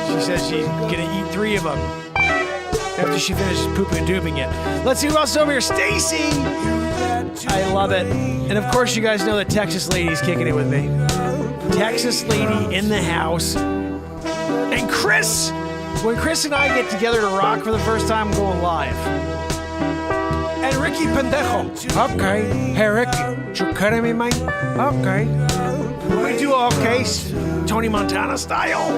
She says she's gonna eat 3 of them after she finishes pooping and dooping it. Let's see who else is over here. Stacy! I love it. And of course you guys know that Texas Lady's kicking it with me. Texas Lady in the house. And Chris! When Chris and I get together to rock for the first time, I'm going live. And Ricky Pendejo. Okay. Hey Ricky, you kidding me, mate? Okay. We do okay, Tony Montana style.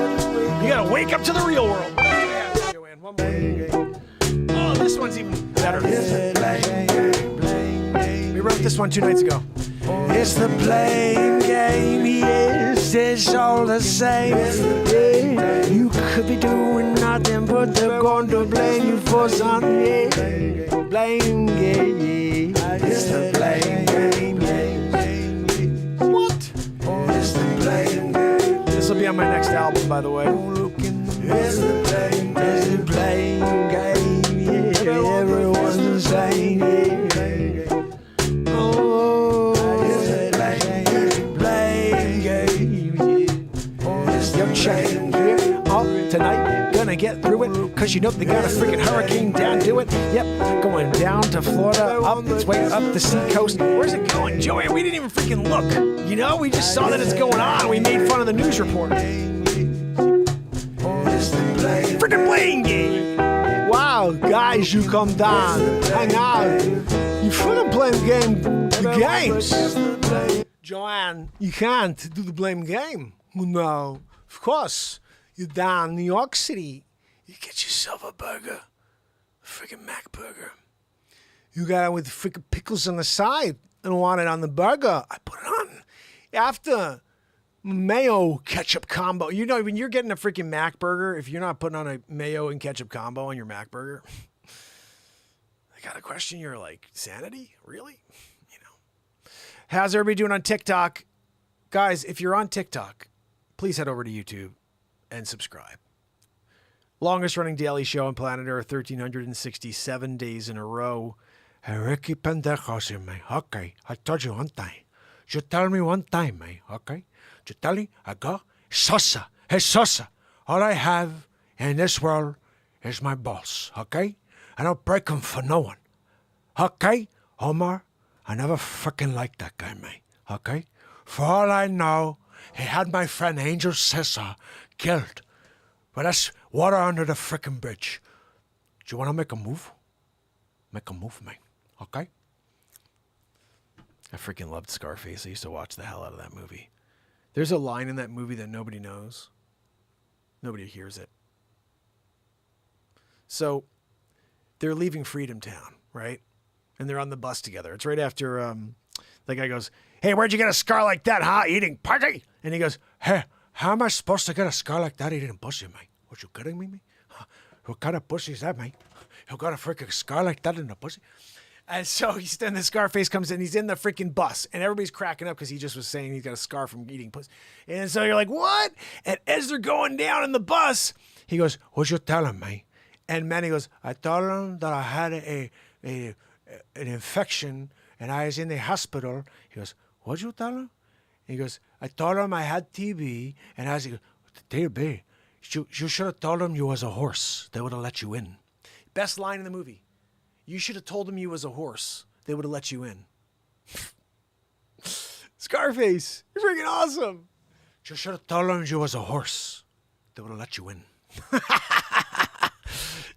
You gotta wake up to the real world. What else do we have, Joanne? One more. Oh, this one's even better. We wrote this one 2 nights ago. It's the blame game, yes, it's all the same. Yeah, you could be doing nothing, but they're going to blame you for something. Yeah. Blame game, it's the blame game. What? It's the blame game. This will be on my next album, by the way. It's the blame game, yeah, everyone's the same, yeah. Tonight, gonna get through it, cause you know they got a freaking hurricane down to it. Yep, going down to Florida, up its way up the seacoast. Where's it going, Joanne? We didn't even freaking look. You know, we just saw that it's going on. We made fun of the news reporter. Freaking playing game. Wow, guys, you come down, hang out. You freaking playing games. Joanne, you can't do the blame game. No, of course. You're down in New York City. You get yourself a burger. A freaking Mac burger. You got it with freaking pickles on the side. I don't want it on the burger. I put it on after mayo ketchup combo. You know, when you're getting a freaking Mac burger, if you're not putting on a mayo and ketchup combo on your Mac burger, I gotta question your like sanity, really? You know. How's everybody doing on TikTok? Guys, if you're on TikTok, please head over to YouTube and subscribe. Longest running daily show on planet Earth, 1,367 days in a row. Hey, Ricky Pendejos, man. Okay, I told you one time. You tell me one time, man. Okay? You tell me, I go, Sosa. Hey, Sosa. All I have in this world is my boss, okay? I don't break him for no one. Okay? Omar, I never fucking liked that guy, man. Okay? For all I know, he had my friend Angel Cesar killed. But that's water under the frickin' bridge. Do you want to make a move? Make a move, man. Okay? I freaking loved Scarface. I used to watch the hell out of that movie. There's a line in that movie that nobody knows. Nobody hears it. So they're leaving Freedom Town, right? And they're on the bus together. It's right after the guy goes, hey, where'd you get a scar like that, huh? Eating pussy? And he goes, hey, how am I supposed to get a scar like that eating pussy, mate? What, you kidding me, mate? What kind of pussy is that, mate? You got a freaking scar like that in the pussy? And so then the Scarface comes in. He's in the freaking bus. And everybody's cracking up because he just was saying he's got a scar from eating pussy. And so you're like, what? And as they're going down in the bus, he goes, what you tell him, mate? And Manny goes, I told him that I had an infection and I was in the hospital. He goes, what'd you tell him? He goes, I told him I had TB. And I was like, TB? You should have told him you was a horse. They would have let you in. Best line in the movie. You should have told him you was a horse. They would have let you in. Scarface, you're freaking awesome. You should have told him you was a horse. They would have let you in.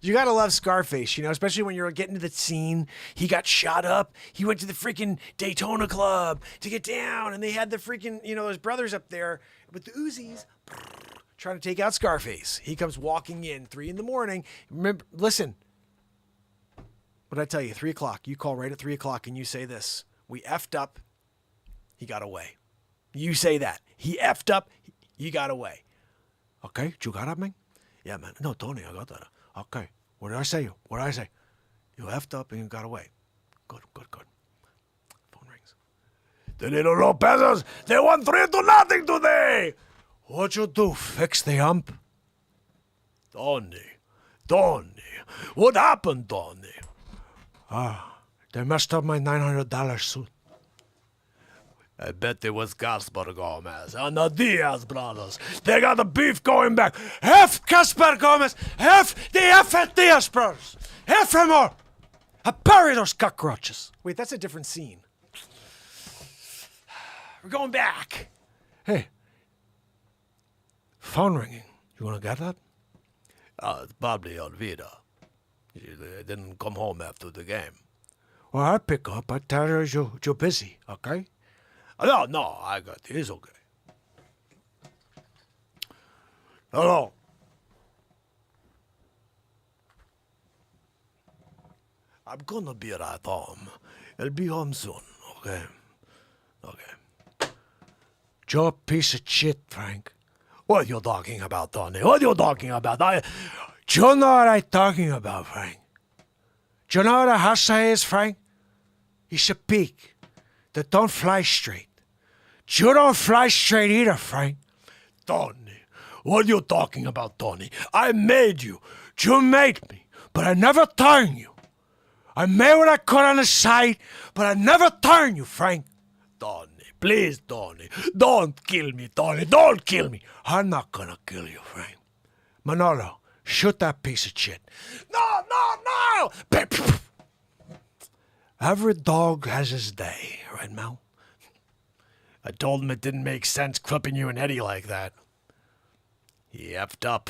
You gotta love Scarface, you know, especially when you're getting to the scene. He got shot up. He went to the freaking Daytona Club to get down, and they had the freaking, you know, those brothers up there with the Uzis trying to take out Scarface. He comes walking in 3 a.m. Remember, listen. What did I tell you? 3 o'clock. You call right at 3 o'clock and you say this. We effed up. He got away. You say that. He effed up. He got away. Okay? You got it, man? Yeah, man. No, Tony, I got that. Okay. What did I say? What did I say? You effed up and you got away. Good. Phone rings. The little Lopez's, they won 3-0 today. What'd you do? Fix the ump? Tony. What happened, Tony? They messed up my $900 suit. I bet it was Gaspar Gomez and the Diaz brothers. They got the beef going back. F Gaspar Gomez, F the F Diaz brothers. F them all. I bury those cockroaches. Wait, that's a different scene. We're going back. Hey. Phone ringing. You want to get that? It's probably Elvira. She didn't come home after the game. Well, I'll pick up. I tell her you're busy, okay? No, I got it. It's okay. Hello. I'm gonna be right home. I'll be home soon, okay? Okay. You're a piece of shit, Frank. What are you talking about, Tony? What are you talking about? Do you know what I'm talking about, Frank? Do you know what a hussar is, Frank? He's a peak that don't fly straight. You don't fly straight either, Frank. Tony, what are you talking about, Tony? I made you. You made me, but I never turned you. I made what I could on the side, but I never turned you, Frank. Tony, please, Tony. Don't kill me, Tony. Don't kill me. I'm not gonna kill you, Frank. Manolo, shoot that piece of shit. No! Every dog has his day, right, Mel? I told him it didn't make sense clipping you and Eddie like that. He effed up.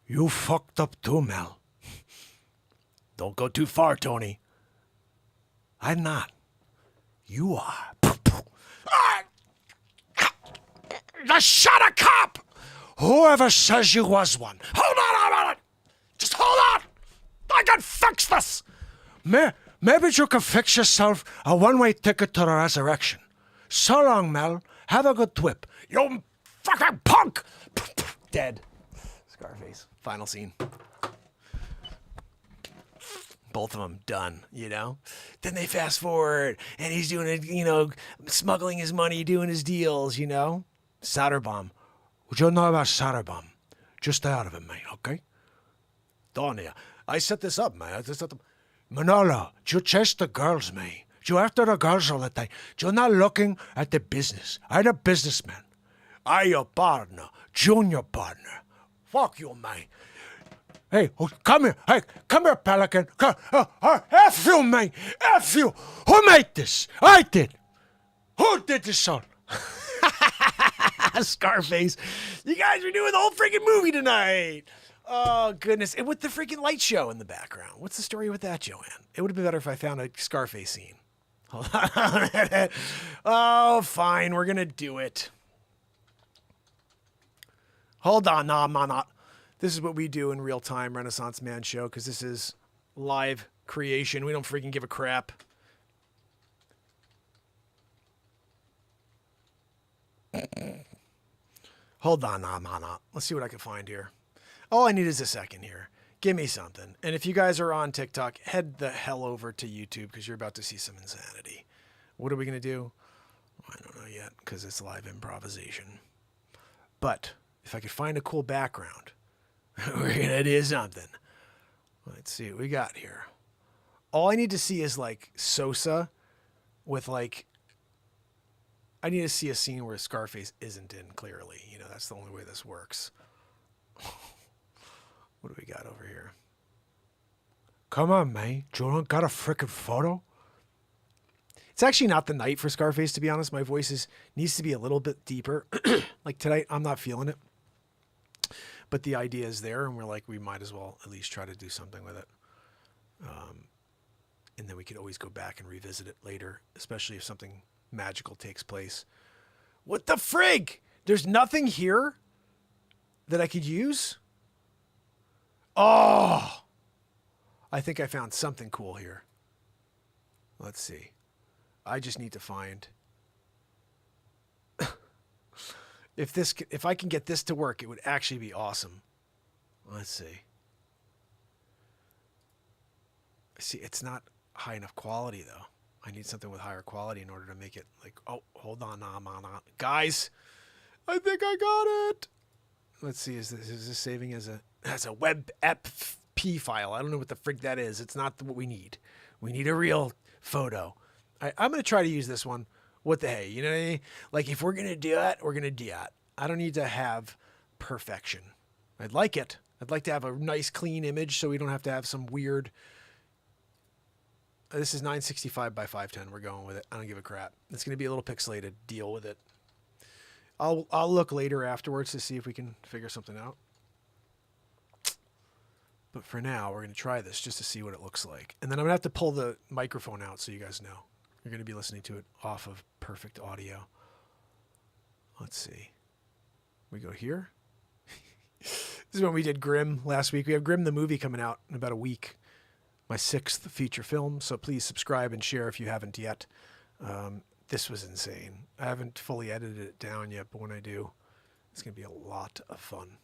You fucked up too, Mel. Don't go too far, Tony. I'm not. You are. Just shut a cop! Whoever says you was one. Hold on a minute! Just hold on! I can fix this! Maybe you can fix yourself a one-way ticket to the resurrection. So long, Mel. Have a good twip. You fucking punk! Dead. Scarface. Final scene. Both of them done, you know? Then they fast forward, and he's doing it, you know, smuggling his money, doing his deals, you know? Soderbaum. What you know about Soderbaum? Just stay out of it, mate, okay? Down here. I set this up, man. Manolo, you chase the girls, mate. You after the girls all the time. You're not looking at the business. I'm a businessman. I'm your partner, junior partner. Fuck you, mate. Hey, come here. Hey, come here, Pelican. Come, F you, mate. F you. Who made this? I did. Who did this song? Scarface. You guys are doing the whole freaking movie tonight. Oh, goodness. And with the freaking light show in the background. What's the story with that, Joanne? It would have been better if I found a Scarface scene. Hold on. Oh, fine. We're going to do it. Hold on. No, I'm not. This is what we do in real time, Renaissance Man show, because this is live creation. We don't freaking give a crap. Hold on. No. Let's see what I can find here. All I need is a second here. Give me something. And if you guys are on TikTok, head the hell over to YouTube because you're about to see some insanity. What are we going to do? I don't know yet because it's live improvisation. But if I could find a cool background, we're going to do something. Let's see what we got here. All I need to see is like Sosa with like, I need to see a scene where Scarface isn't in clearly. You know, that's the only way this works. What do we got over here? Come on, man. You don't got a freaking photo? It's actually not the night for Scarface, to be honest. My voice needs to be a little bit deeper. Like tonight, I'm not feeling it. But the idea is there, and we're like, we might as well at least try to do something with it. And then we could always go back and revisit it later, especially if something magical takes place. What the frig? There's nothing here that I could use? Oh, I think I found something cool here. Let's see. I just need to find if I can get this to work, it would actually be awesome. Let's see. See, it's not high enough quality though. I need something with higher quality in order to make it like, oh, hold on. Guys, I think I got it. Let's see. Is this saving as a WebP file? I don't know what the frig that is. It's not what we need. We need a real photo. I'm going to try to use this one. What the hey? You know what I mean? Like if we're going to do it, we're going to do it. I don't need to have perfection. I'd like it. I'd like to have a nice clean image so we don't have to have some weird. This is 965 by 510. We're going with it. I don't give a crap. It's going to be a little pixelated. Deal with it. I'll look later afterwards to see if we can figure something out. But for now, we're going to try this just to see what it looks like. And then I'm going to have to pull the microphone out so you guys know. You're going to be listening to it off of perfect audio. Let's see. We go here. This is when we did Grimm last week. We have Grimm the movie coming out in about a week. My 6th feature film. So please subscribe and share if you haven't yet. This was insane. I haven't fully edited it down yet, but when I do, it's going to be a lot of fun.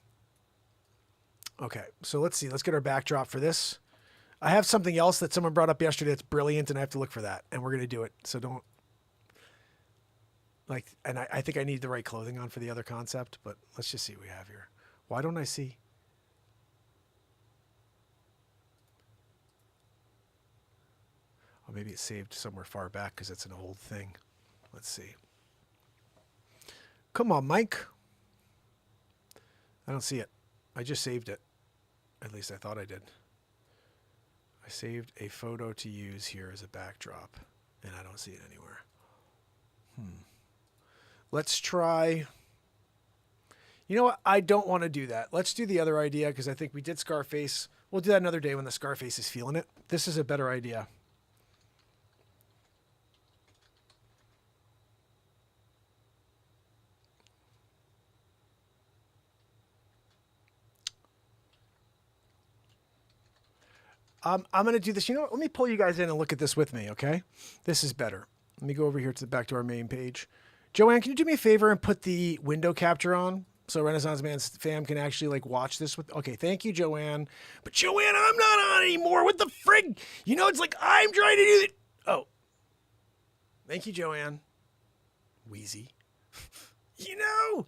Okay, so let's see. Let's get our backdrop for this. I have something else that someone brought up yesterday that's brilliant, and I have to look for that, and we're going to do it. So don't, like, and I think I need the right clothing on for the other concept, but let's just see what we have here. Why don't I see? Oh, maybe it's saved somewhere far back because it's an old thing. Let's see. Come on, Mike. I don't see it. I just saved it. At least I thought I did. I saved a photo to use here as a backdrop, and I don't see it anywhere. Let's try. You know what? I don't want to do that. Let's do the other idea because I think we did Scarface. We'll do that another day when the Scarface is feeling it. This is a better idea. I'm going to do this. You know what? Let me pull you guys in and look at this with me, okay? This is better. Let me go over here back to our main page. Joanne, can you do me a favor and put the window capture on so Renaissance Man's fam can actually like watch this with. Okay, thank you, Joanne. But Joanne, I'm not on anymore. What the frig? You know, it's like I'm trying to do it. Oh, thank you, Joanne. Wheezy. You know,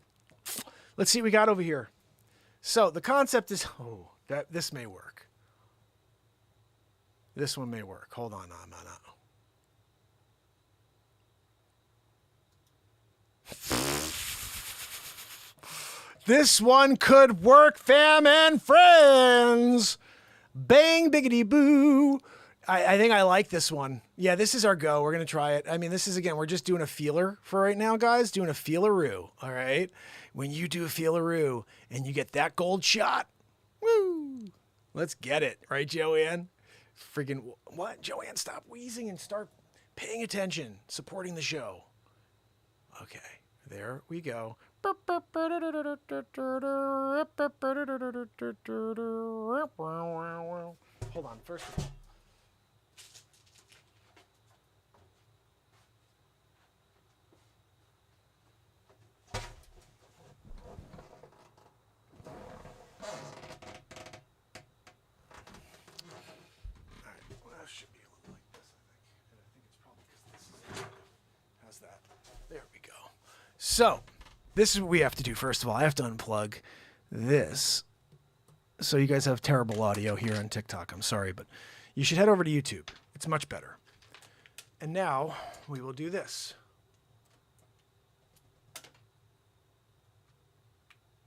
let's see what we got over here. So the concept is, oh, that this may work. This one may work. Hold on, no. This one could work, fam and friends. Bang, biggity boo. I think I like this one. Yeah, this is our go. We're going to try it. I mean, this is, again, we're just doing a feeler for right now, guys. Doing a feeleroo, all right? When you do a feeleroo and you get that gold shot, woo, let's get it. Right, Joanne? Friggin' what? Joanne, stop wheezing and start paying attention, supporting the show. Okay, there we go. Hold on, first of all. So, this is what we have to do. First of all, I have to unplug this. So you guys have terrible audio here on TikTok. I'm sorry, but you should head over to YouTube. It's much better. And now we will do this.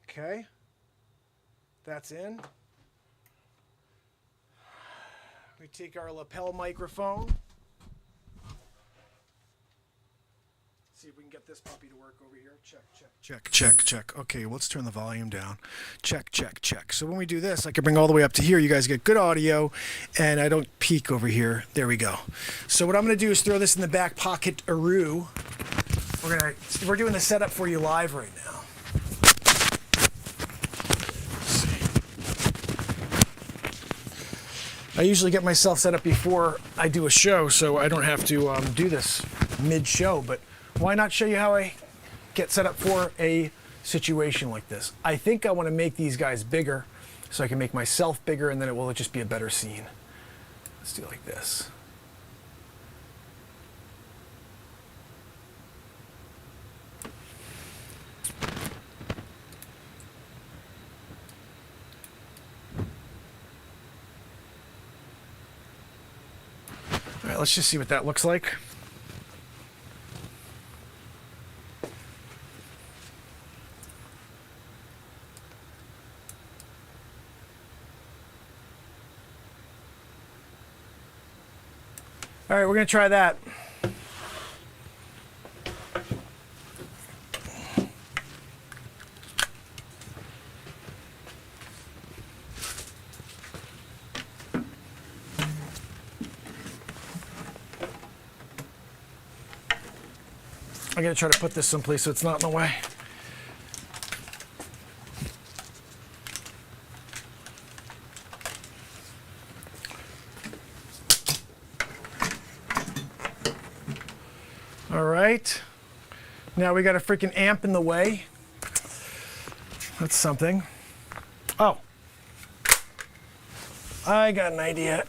Okay. That's in. We take our lapel microphone. See if we can get this puppy to work over here. Check. Okay, let's turn the volume down. Check. So when we do this, I can bring all the way up to here. You guys get good audio, and I don't peak over here. There we go. So what I'm going to do is throw this in the back pocket-aroo. We're doing the setup for you live right now. I usually get myself set up before I do a show, so I don't have to do this mid-show, but why not show you how I get set up for a situation like this? I think I want to make these guys bigger so I can make myself bigger, and then it will just be a better scene. Let's do it like this. All right, let's just see what that looks like. All right, we're going to try that. I'm going to try to put this someplace so it's not in the way. All right. Now we got a freaking amp in the way. That's something. Oh. I got an idea.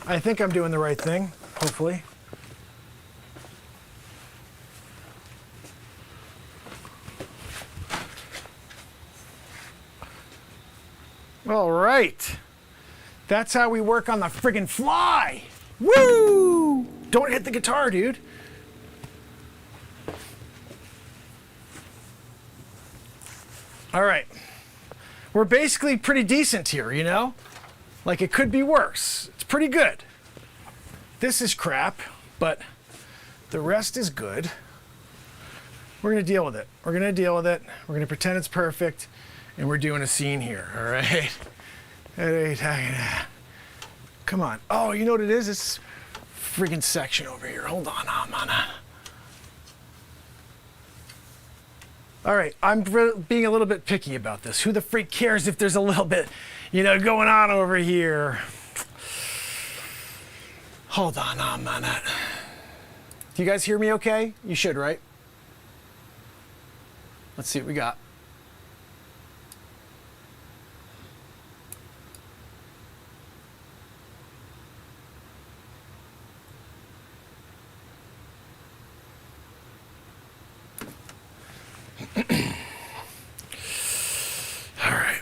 I think I'm doing the right thing, hopefully. All right. That's how we work on the friggin' fly. Woo! Don't hit the guitar, dude. All right. We're basically pretty decent here, you know? Like, it could be worse. It's pretty good. This is crap, but the rest is good. We're going to deal with it. We're going to pretend it's perfect, and we're doing a scene here, all right? Come on. Oh, you know what it is? It's friggin' section over here. Hold on. All right, I'm being a little bit picky about this. Who the freak cares if there's a little bit, going on over here? Hold on a minute. Do you guys hear me okay? You should, right? Let's see what we got. All right.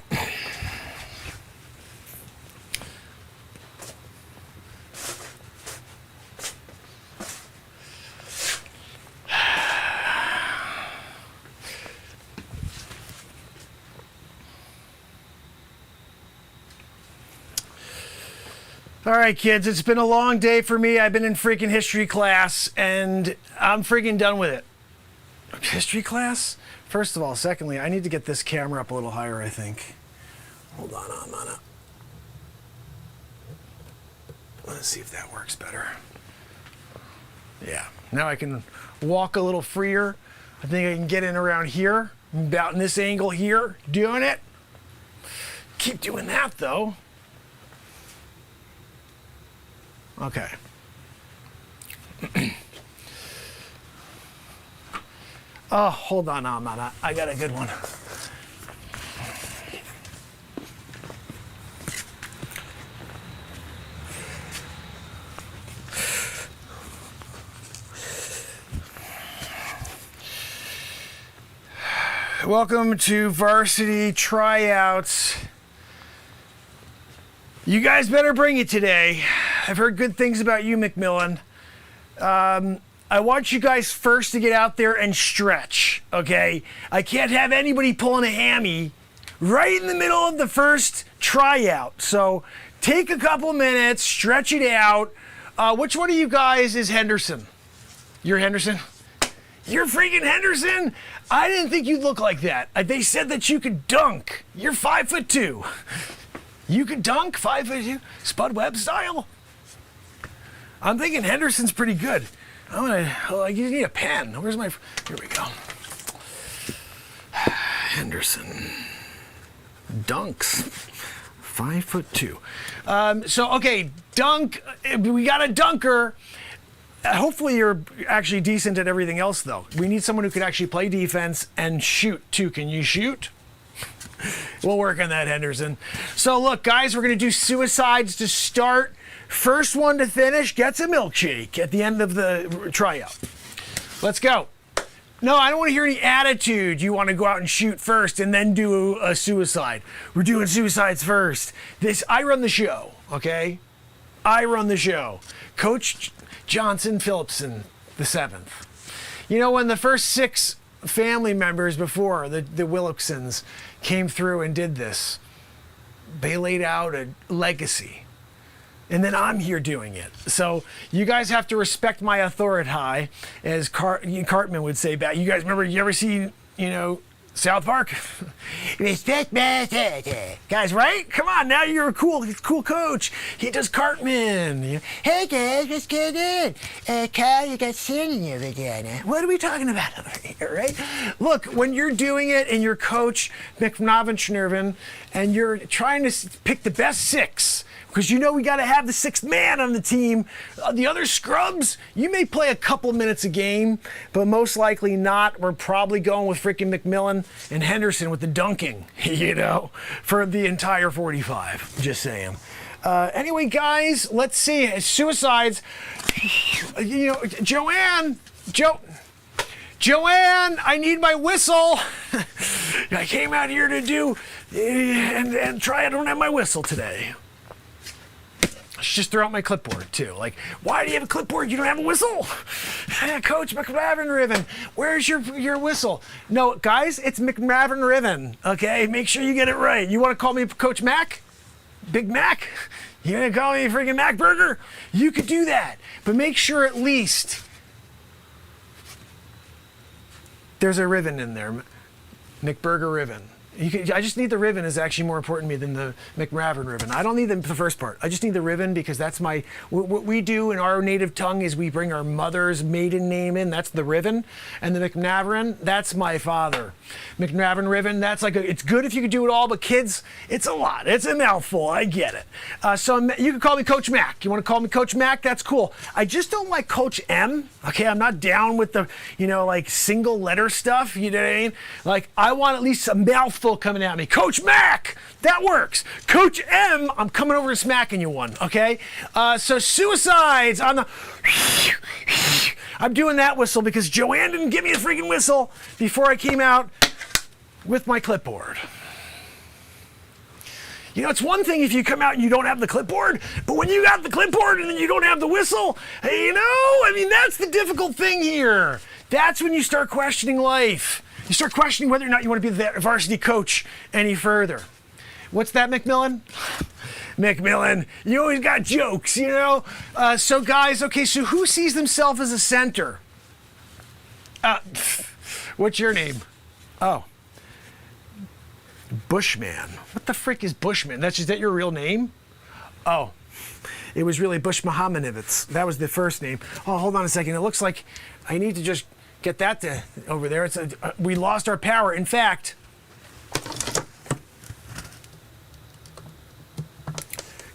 All right, kids, it's been a long day for me. I've been in freaking history class, and I'm freaking done with it. History class? First of all. Secondly, I need to get this camera up a little higher, I think. Hold on a minute. Let's see if that works better. Yeah, now I can walk a little freer. I think I can get in around here, about in this angle here, doing it. Keep doing that, though. Okay. Oh, hold on a minute. I got a good one. Welcome to varsity tryouts. You guys better bring it today. I've heard good things about you, McMillan. I want you guys first to get out there and stretch, okay? I can't have anybody pulling a hammy right in the middle of the first tryout. So take a couple minutes, stretch it out. Which one of you guys is Henderson? You're Henderson? You're freaking Henderson? I didn't think you'd look like that. They said that you could dunk. You're 5'2". You could dunk 5'2", Spud Webb style? I'm thinking Henderson's pretty good. You need a pen. Where's my, here we go. Henderson. Dunks. 5'2". Okay, dunk. We got a dunker. Hopefully you're actually decent at everything else, though. We need someone who can actually play defense and shoot, too. Can you shoot? We'll work on that, Henderson. So, look, guys, we're going to do suicides to start. First one to finish gets a milkshake at the end of the tryout. Let's go. No, I don't want to hear any attitude. You want to go out and shoot first and then do a suicide. We're doing suicides first. I run the show, okay? I run the show. Coach Johnson Phillipson, the 7th. You know, when the first 6 family members before, the Willicksons, came through and did this, they laid out a legacy. And then I'm here doing it. So you guys have to respect my authority, as Cartman would say back. You guys remember, you ever see, South Park? Respect my authority. Guys, right? Come on, now you're a cool coach. He does Cartman. Hey guys, what's going on? Kyle, you got sand in your vagina. What are we talking about over here, right? Look, when you're doing it and you're Coach McNavenschnerven and you're trying to pick the best 6, because we got to have the 6th man on the team. The other scrubs, you may play a couple minutes a game, but most likely not. We're probably going with freaking McMillan and Henderson with the dunking, for the entire 45. Just saying. Anyway, guys, let's see. Suicides. Joanne, I need my whistle. I came out here to do and try. I don't have my whistle today. Just throw out my clipboard, too. Like, why do you have a clipboard? You don't have a whistle? Coach McMavin-Riven, where's your whistle? No, guys, it's McMavin-Riven, okay? Make sure you get it right. You want to call me Coach Mac? Big Mac? You going to call me freaking Mac Burger? You could do that. But make sure at least there's a Riven in there. McBurger Riven. I just need the ribbon is actually more important to me than the McMravin ribbon. I don't need the first part. I just need the ribbon because that's what we do in our native tongue is we bring our mother's maiden name in. That's the ribbon. And the McMravin, that's my father. McMravin ribbon, that's it's good if you could do it all, but kids, it's a lot. It's a mouthful. I get it. So you can call me Coach Mac. You want to call me Coach Mac? That's cool. I just don't like Coach M. Okay, I'm not down with the, single letter stuff. You know what I mean? I want at least a mouthful coming at me. Coach Mac, that works. Coach M, I'm coming over and smacking you one, okay? So suicides on the... I'm doing that whistle because Joanne didn't give me a freaking whistle before I came out with my clipboard. It's one thing if you come out and you don't have the clipboard, but when you got the clipboard and then you don't have the whistle, that's the difficult thing here. That's when you start questioning life. You start questioning whether or not you want to be the varsity coach any further. What's that, McMillan? McMillan, you always got jokes, So guys, okay, so who sees themselves as a center? What's your name? Oh. Bushman. What the frick is Bushman? Is that your real name? Oh. It was really Bush Mohammadovitz. That was the first name. Oh, hold on a second. It looks like I need to just get that over there. We lost our power. In fact,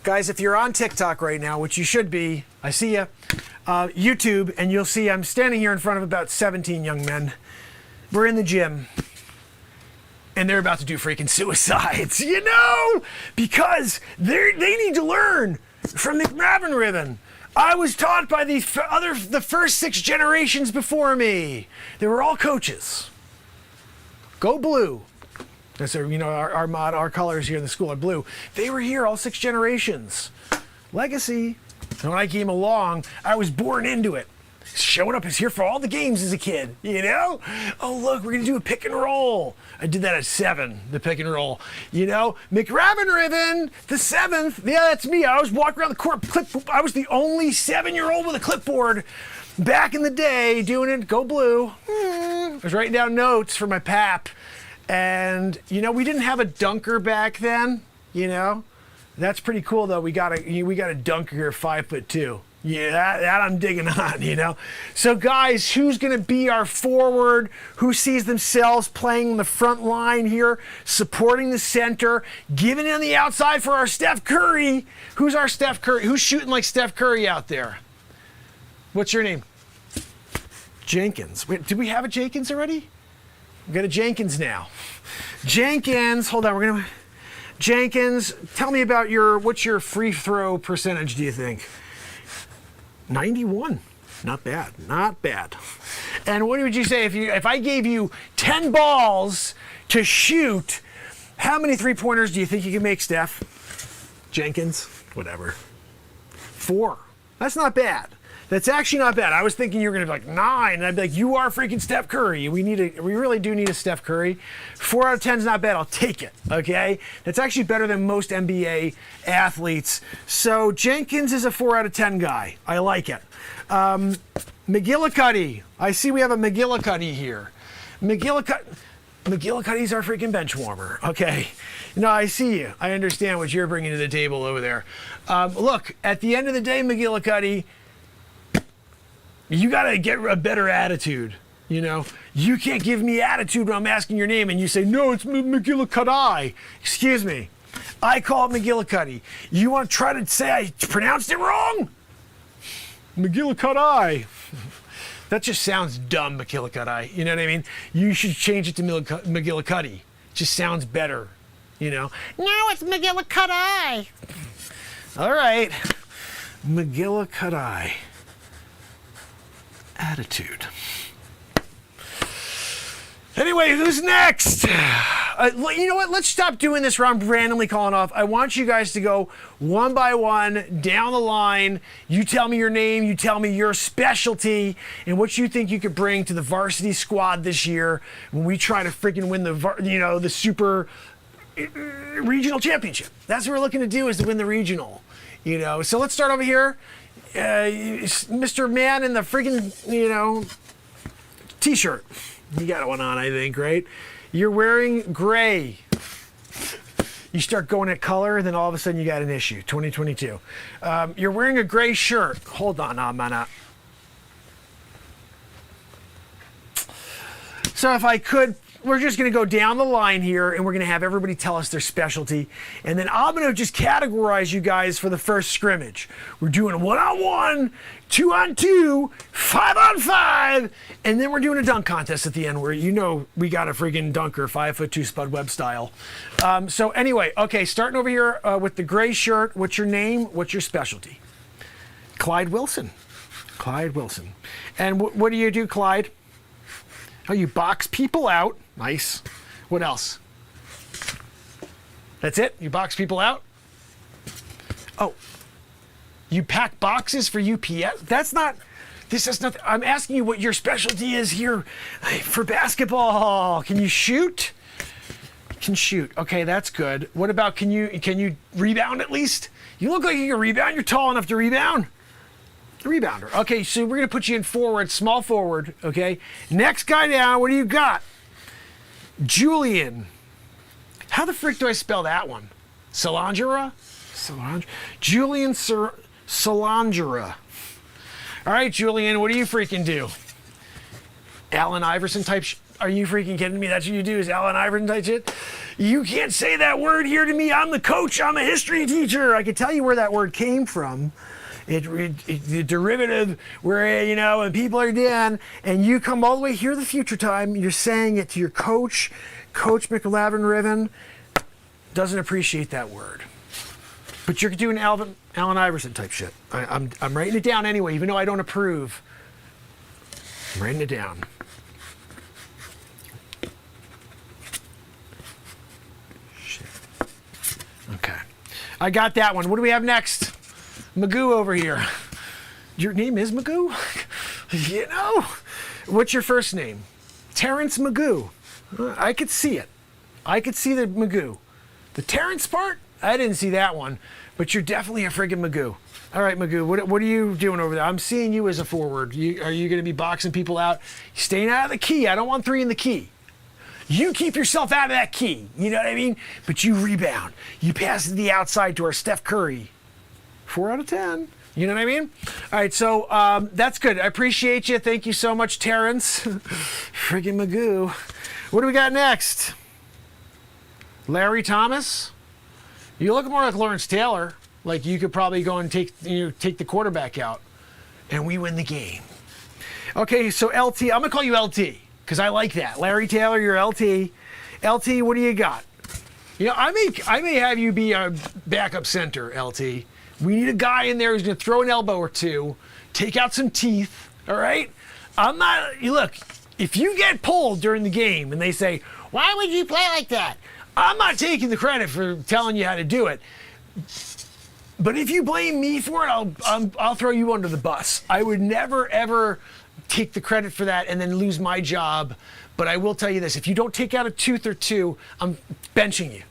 guys, if you're on TikTok right now, which you should be, I see you, YouTube, and you'll see I'm standing here in front of about 17 young men. We're in the gym, and they're about to do freaking suicides, because they need to learn from the McMravin ribbon. I was taught by the first 6 generations before me. They were all coaches. Go blue. That's our colors here in the school are blue. They were here all 6 generations. Legacy. And when I came along, I was born into it. Showing up is here for all the games as a kid, Oh, look, we're going to do a pick and roll. I did that at 7, the pick and roll. McMravin ribbon, the 7th. Yeah, that's me. I was walking around the court. I was the only 7-year-old with a clipboard back in the day doing it. Go blue. I was writing down notes for my pap. And, we didn't have a dunker back then, That's pretty cool, though. We got a dunker here, 5'2". Yeah, that I'm digging on, So, guys, who's going to be our forward? Who sees themselves playing the front line here, supporting the center, giving it on the outside for our Steph Curry? Who's our Steph Curry? Who's shooting like Steph Curry out there? What's your name? Jenkins. Wait, did we have a Jenkins already? We got a Jenkins now. Jenkins, hold on, Jenkins, tell me about what's your free throw percentage, do you think? 91. Not bad. Not bad. And what would you say if I gave you 10 balls to shoot, how many 3-pointers do you think you can make, Steph? Jenkins? Whatever. 4. That's not bad. That's actually not bad. I was thinking you were going to be like 9. And I'd be like, you are freaking Steph Curry. We really do need a Steph Curry. 4 out of 10 is not bad. I'll take it. Okay? That's actually better than most NBA athletes. So Jenkins is a 4 out of 10 guy. I like it. McGillicuddy. I see we have a McGillicuddy here. McGillicuddy's our freaking bench warmer. Okay. No, I see you. I understand what you're bringing to the table over there. Look, at the end of the day, McGillicuddy, you got to get a better attitude, You can't give me attitude when I'm asking your name and you say, no, it's McGillicuddy. Excuse me. I call it McGillicuddy. You want to try to say I pronounced it wrong? McGillicuddy. That just sounds dumb, McGillicuddy. You know what I mean? You should change it to McGillicuddy. It just sounds better, No, it's McGillicuddy. All right. McGillicuddy. Attitude. Anyway, who's next? You know what? Let's stop doing this where I'm randomly calling off. I want you guys to go one by one down the line. You tell me your name. You tell me your specialty and what you think you could bring to the varsity squad this year when we try to freaking win the super regional championship. That's what we're looking to do, is to win the regional. So let's start over here. Mr. Man in the freaking, t-shirt. You got one on, I think, right? You're wearing gray. You start going at color, then all of a sudden you got an issue. 2022. You're wearing a gray shirt. Hold on, man. So if I could, we're just going to go down the line here, and we're going to have everybody tell us their specialty, and then I'm going to just categorize you guys for the first scrimmage. We're doing 1-on-1, 2-on-2, 5-on-5, and then we're doing a dunk contest at the end where we got a friggin' dunker, 5'2" Spud Webb style. So anyway, okay, starting over here with the gray shirt. What's your name? What's your specialty? Clyde Wilson. Clyde Wilson. And what do you do, Clyde? Oh, you box people out. Nice. What else? That's it? You box people out? Oh. You pack boxes for UPS? This is nothing. I'm asking you what your specialty is here for basketball. Can you shoot? You can shoot. Okay, that's good. What about, can you rebound at least? You look like you can rebound. You're tall enough to rebound. Rebounder. Okay, so we're going to put you in forward, small forward, okay? Next guy down, what do you got? Julian. How the frick do I spell that one? Salangera? Julian Salangera. All right, Julian, what do you freaking do? Allen Iverson type Are you freaking kidding me? That's what you do, is Allen Iverson type shit? You can't say that word here to me. I'm the coach. I'm a history teacher. I can tell you where that word came from. The derivative where, when people are down and you come all the way here the future time, you're saying it to your coach. Coach McLavin Riven doesn't appreciate that word. But you're doing Allen Iverson type shit. I'm writing it down anyway, even though I don't approve. I'm writing it down. Shit. Okay. I got that one. What do we have next? Magoo over here. Your name is Magoo? What's your first name? Terrence Magoo. I could see it. I could see the Magoo. The Terrence part, I didn't see that one, but you're definitely a friggin' Magoo. All right, Magoo, what are you doing over there? I'm seeing you as a forward. Are you going to be boxing people out? Staying out of the key. I don't want 3 in the key. You keep yourself out of that key. You know what I mean? But you rebound. You pass it to the outside to our Steph Curry. 4 out of 10. You know what I mean? All right, so that's good. I appreciate you. Thank you so much, Terrence. Friggin' Magoo. What do we got next? Larry Thomas? You look more like Lawrence Taylor. Like you could probably go and take the quarterback out, and we win the game. Okay, so LT. I'm gonna call you LT because I like that. Larry Taylor, you're LT. LT, what do you got? I may have you be a backup center, LT. We need a guy in there who's going to throw an elbow or two, take out some teeth, all right? Look, if you get pulled during the game and they say, why would you play like that? I'm not taking the credit for telling you how to do it. But if you blame me for it, I'll throw you under the bus. I would never, ever take the credit for that and then lose my job. But I will tell you this, if you don't take out a tooth or two, I'm benching you.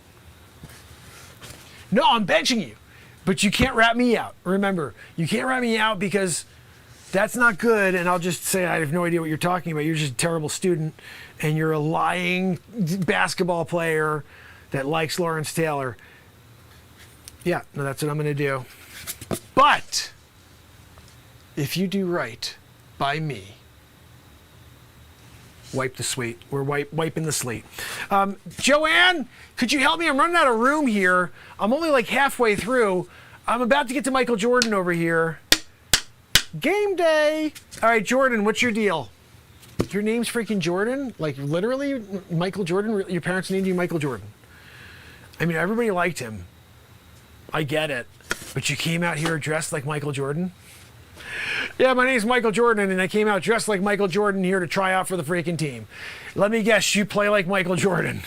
No, I'm benching you. But you can't rat me out. Remember, you can't rat me out because that's not good. And I'll just say I have no idea what you're talking about. You're just a terrible student, and you're a lying basketball player that likes Lawrence Taylor. Yeah, no, that's what I'm going to do. But if you do right by me, wipe the slate. We're wiping the slate. Joanne, could you help me? I'm running out of room here. I'm only like halfway through. I'm about to get to Michael Jordan over here. Game day. All right, Jordan, what's your deal? Your name's freaking Jordan? Like literally Michael Jordan? Your parents named you Michael Jordan? I mean, everybody liked him. I get it. But you came out here dressed like Michael Jordan? Yeah, my name's Michael Jordan, and I came out dressed like Michael Jordan here to try out for the freaking team. Let me guess, you play like Michael Jordan.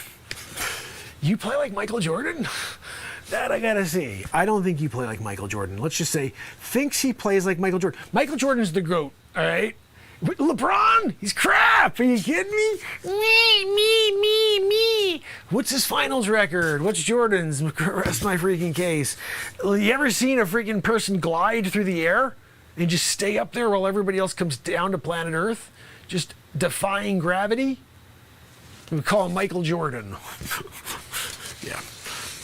You play like Michael Jordan? That I gotta see. I don't think you play like Michael Jordan. Let's just say, thinks he plays like Michael Jordan. Michael Jordan's the GOAT, all right? LeBron, he's crap. Are you kidding me? Me. What's his finals record? What's Jordan's? Rest my freaking case. You ever seen a freaking person glide through the air and just stay up there while everybody else comes down to planet Earth? Just defying gravity? We call him Michael Jordan. Yeah.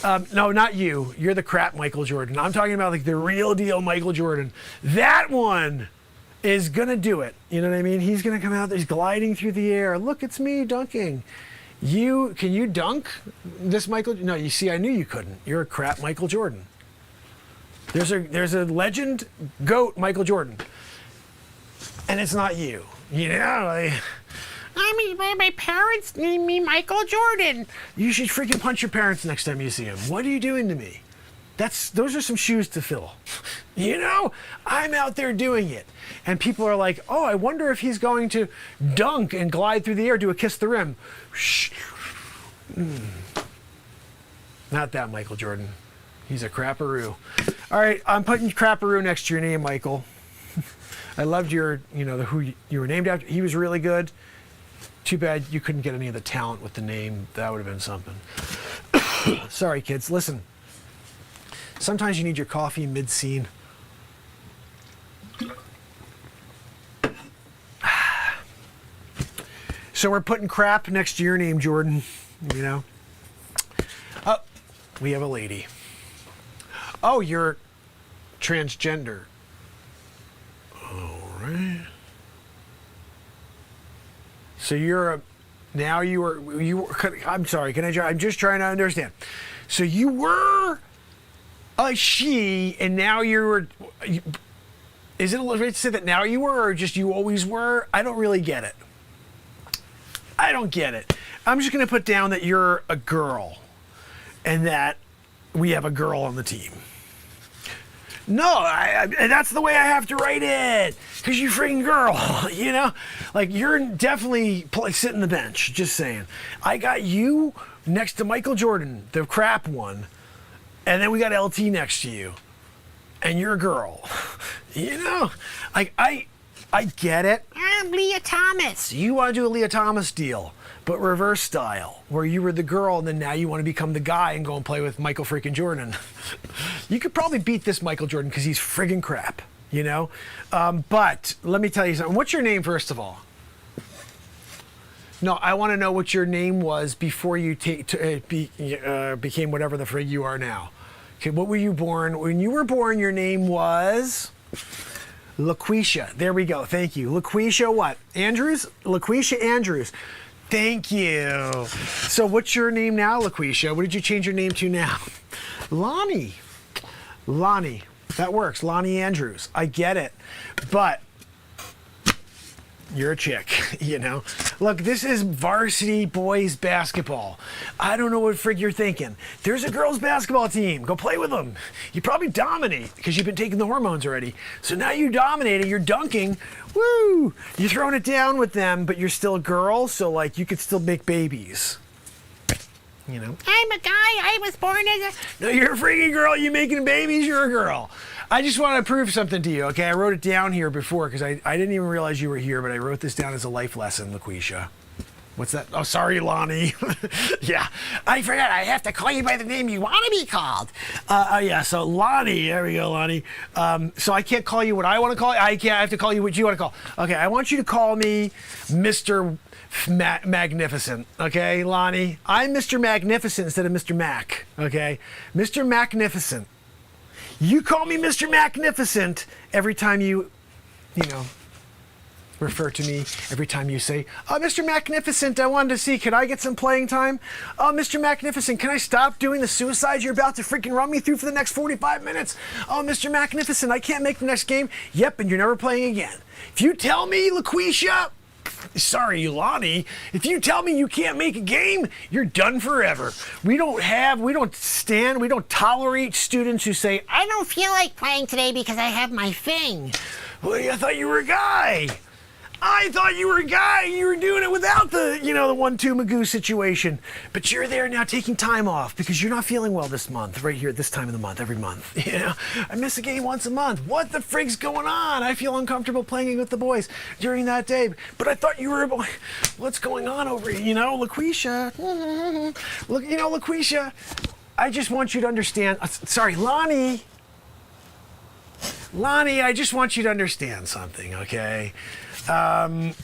No, not you. You're the crap Michael Jordan. I'm talking about like the real deal Michael Jordan. That one is gonna do it. You know what I mean? He's gonna come out there, he's gliding through the air. Look, it's me dunking. Can you dunk this Michael? No, you see, I knew you couldn't. You're a crap Michael Jordan. There's a legend GOAT Michael Jordan. And it's not you. You know, my parents named me Michael Jordan. You should freaking punch your parents next time you see them. What are you doing to me? Those are some shoes to fill. You know, I'm out there doing it. And people are like, oh, I wonder if he's going to dunk and glide through the air, do a kiss the rim. Not that Michael Jordan. He's a crapperoo. All right, I'm putting crapperoo next to your name, Michael. I loved who you were named after. He was really good. Too bad you couldn't get any of the talent with the name. That would have been something. Sorry, kids. Listen. Sometimes you need your coffee mid-scene. So we're putting crap next to your name, Jordan. You know. Oh, we have a lady. Oh, you're transgender. All right. So I'm sorry, I'm just trying to understand. So you were a she, and now is it right to say that now you were, or just you always were? I don't really get it. I don't get it. I'm just going to put down that you're a girl, and that we have a girl on the team. No, that's the way I have to write it. Because you freaking girl, you know? Like, you're definitely sitting the bench, just saying. I got you next to Michael Jordan, the crap one. And then we got LT next to you. And you're a girl. You know? Like, I get it. I'm Leah Thomas. You want to do a Leah Thomas deal, but reverse style, where you were the girl and then now you want to become the guy and go and play with Michael freaking Jordan. You could probably beat this Michael Jordan because he's friggin' crap, you know? But let me tell you something. What's your name, first of all? No, I want to know what your name was before you became whatever the frig you are now. Okay, what were you born? When you were born, your name was LaQuisha. There we go. Thank you. LaQuisha what? Andrews? LaQuisha Andrews. Thank you. So what's your name now, LaQuisha? What did you change your name to now? Lonnie. Lonnie. That works. Lonnie Andrews. I get it. But you're a chick, you know? Look, this is varsity boys basketball. I don't know what frig you're thinking. There's a girls basketball team. Go play with them. You probably dominate because you've been taking the hormones already. So now you dominate and you're dunking. Woo! You're throwing it down with them, but you're still a girl, so like you could still make babies. You know? I'm a guy. I was born as a... No, you're a freaking girl. You making babies, you're a girl. I just want to prove something to you, okay? I wrote it down here before because I didn't even realize you were here, but I wrote this down as a life lesson, LaQuisha. What's that? Oh, sorry, Lonnie. Yeah, I forgot. I have to call you by the name you want to be called. Yeah, so Lonnie. There we go, Lonnie. So I can't call you what I want to call you. I have to call you what you want to call. Okay, I want you to call me Mr. Magnificent, okay, Lonnie? I'm Mr. Magnificent instead of Mr. Mac, okay? Mr. Magnificent. You call me Mr. Magnificent every time you refer to me, every time you say, oh, Mr. Magnificent, I wanted to see, could I get some playing time? Oh, Mr. Magnificent, can I stop doing the suicides you're about to freaking run me through for the next 45 minutes? Oh, Mr. Magnificent, I can't make the next game. Yep, and you're never playing again. If you tell me, LaQuisha, sorry, Lonnie, if you tell me you can't make a game, you're done forever. We don't tolerate students who say, I don't feel like playing today because I have my thing. Well, I thought you were a guy. I thought you were a guy. You were doing it without the 1-2 Magoo situation. But you're there now taking time off because you're not feeling well this month, right here at this time of the month, every month. You know, I miss a game once a month. What the frig's going on? I feel uncomfortable playing with the boys during that day. But I thought you were a boy. What's going on over here? LaQuisha. Look, LaQuisha, I just want you to understand. Sorry, Lonnie. Lonnie, I just want you to understand something, okay?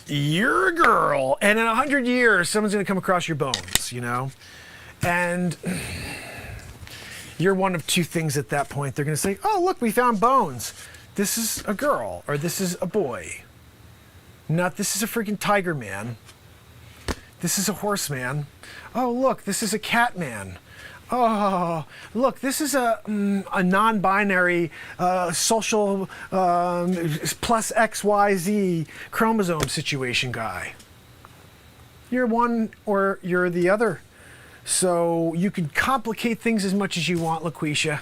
You're a girl, and in 100 years, someone's going to come across your bones, And You're one of two things at that point. They're going to say, oh, look, we found bones. This is a girl, or this is a boy. Not this is a freaking tiger man. This is a horse man. Oh, look, this is a cat man. Oh, look, this is a non-binary social plus XYZ chromosome situation guy. You're one or you're the other. So you can complicate things as much as you want, LaQuisha,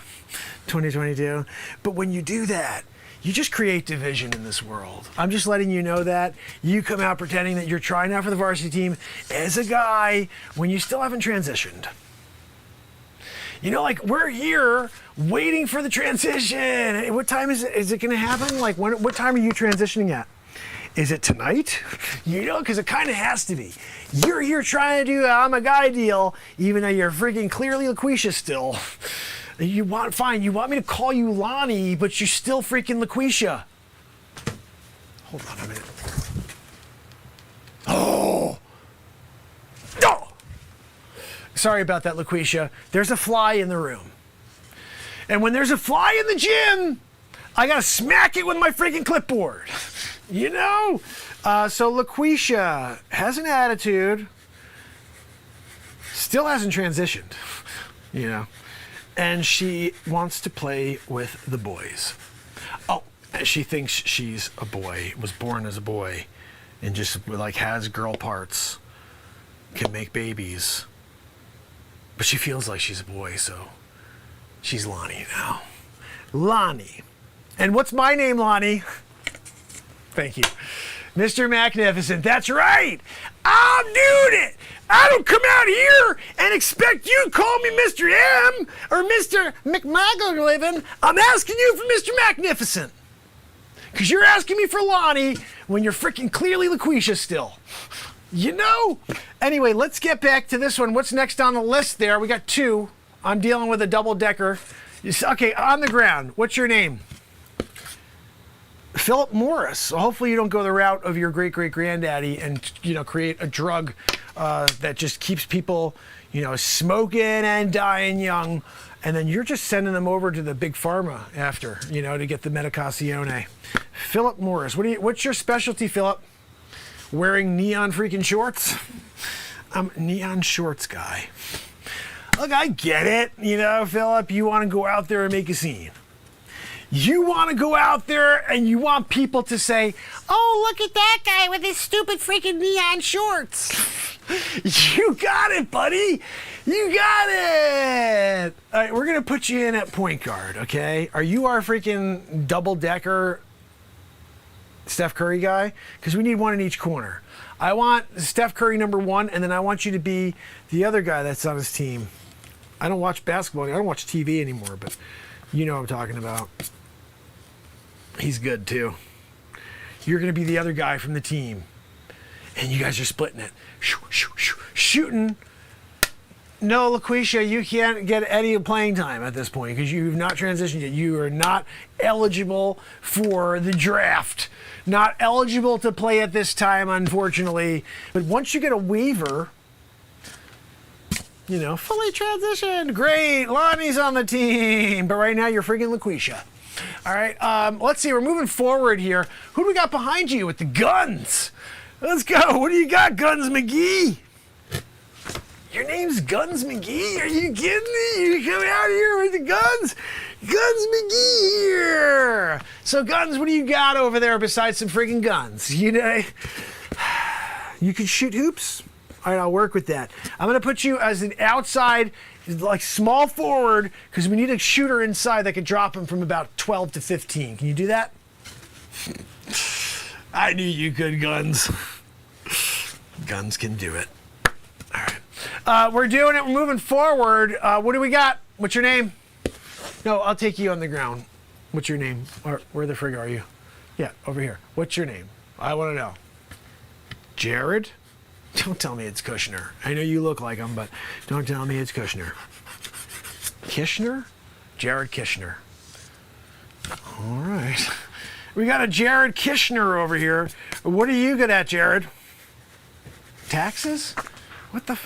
2022. But when you do that, you just create division in this world. I'm just letting you know that. You come out pretending that you're trying out for the varsity team as a guy when you still haven't transitioned. You know, like, we're here waiting for the transition. What time is it? Is it going to happen? Like, what time are you transitioning at? Is it tonight? You know, because it kind of has to be. You're here trying to do I'm a guy deal, even though you're freaking clearly LaQuisha still. You want me to call you Lonnie, but you're still freaking LaQuisha. Hold on a minute. Oh! Sorry about that, LaQuisha. There's a fly in the room. And when there's a fly in the gym, I gotta smack it with my freaking clipboard. You know? So LaQuisha has an attitude, still hasn't transitioned, you know, and she wants to play with the boys. Oh, and she thinks she's a boy, was born as a boy, and just like has girl parts, can make babies. But she feels like she's a boy, so she's Lonnie now. Lonnie. And what's my name, Lonnie? Thank you. Mr. Magnificent. That's right. I'm doing it. I don't come out here and expect you to call me Mr. M or Mr. McMagglevin. I'm asking you for Mr. Magnificent. Because you're asking me for Lonnie when you're freaking clearly LaQuisha still. You know? Anyway, let's get back to this one. What's next on the list there? We got two. I'm dealing with a double-decker. Okay, on the ground. What's your name? Philip Morris. So hopefully you don't go the route of your great-great-granddaddy and, you know, create a drug that just keeps people, you know, smoking and dying young. And then you're just sending them over to the big pharma after, you know, to get the medicazione. Philip Morris. What's your specialty, Philip? Wearing neon freaking shorts? I'm a neon shorts guy. Look, I get it. You know, Philip, you want to go out there and make a scene. You want to go out there and you want people to say, oh, look at that guy with his stupid freaking neon shorts. You got it, buddy. You got it. All right, we're going to put you in at point guard, okay? Are you our freaking double-decker Steph Curry guy? Because we need one in each corner. I want Steph Curry #1, and then I want you to be the other guy that's on his team. I don't watch basketball. I don't watch TV anymore, but you know what I'm talking about. He's good, too. You're going to be the other guy from the team. And you guys are splitting it. Shooting. No, LaQuisha, you can't get any playing time at this point because you've not transitioned yet. You are not eligible for the draft. Not eligible to play at this time, unfortunately. But once you get a waiver, you know, fully transitioned. Great, Lonnie's on the team. But right now you're freaking LaQuisha. All right, let's see. We're moving forward here. Who do we got behind you with the guns? Let's go. What do you got, Guns McGee? Your name's Guns McGee? Are you kidding me? You coming out here with the guns? Guns McGee here. So, Guns, what do you got over there besides some friggin' guns? You know, you can shoot hoops? All right, I'll work with that. I'm going to put you as an outside, like small forward, because we need a shooter inside that could drop him from about 12 to 15. Can you do that? I knew you could, Guns. Guns can do it. All right. We're doing it. We're moving forward. What do we got? What's your name? No, I'll take you on the ground. What's your name? Or where the frig are you? Yeah, over here. What's your name? I want to know. Jared? Don't tell me it's Kushner. I know you look like him, but don't tell me it's Kushner. Kishner? Jared Kishner. All right. We got a Jared Kishner over here. What are you good at, Jared? Taxes? What the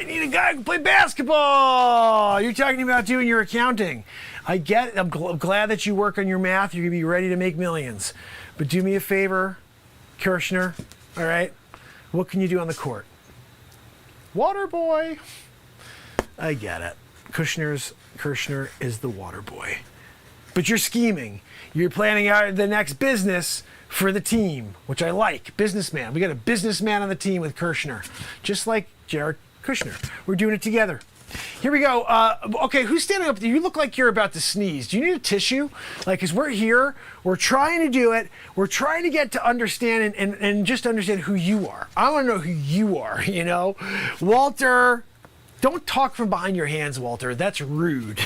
I need a guy who can play basketball. You're talking about doing your accounting. I get it. I'm glad that you work on your math. You're going to be ready to make millions. But do me a favor, Kirshner, all right? What can you do on the court? Water boy. I get it. Kirshner is the water boy. But you're scheming. You're planning out the next business for the team, which I like. Businessman. We got a businessman on the team with Kirshner, just like Jared Kushner. We're doing it together. Here we go. Okay, who's standing up? You look like you're about to sneeze. Do you need a tissue? Like, because we're here, we're trying to do it. We're trying to get to understand and just understand who you are. I want to know who you are, you know? Walter, don't talk from behind your hands, Walter. That's rude.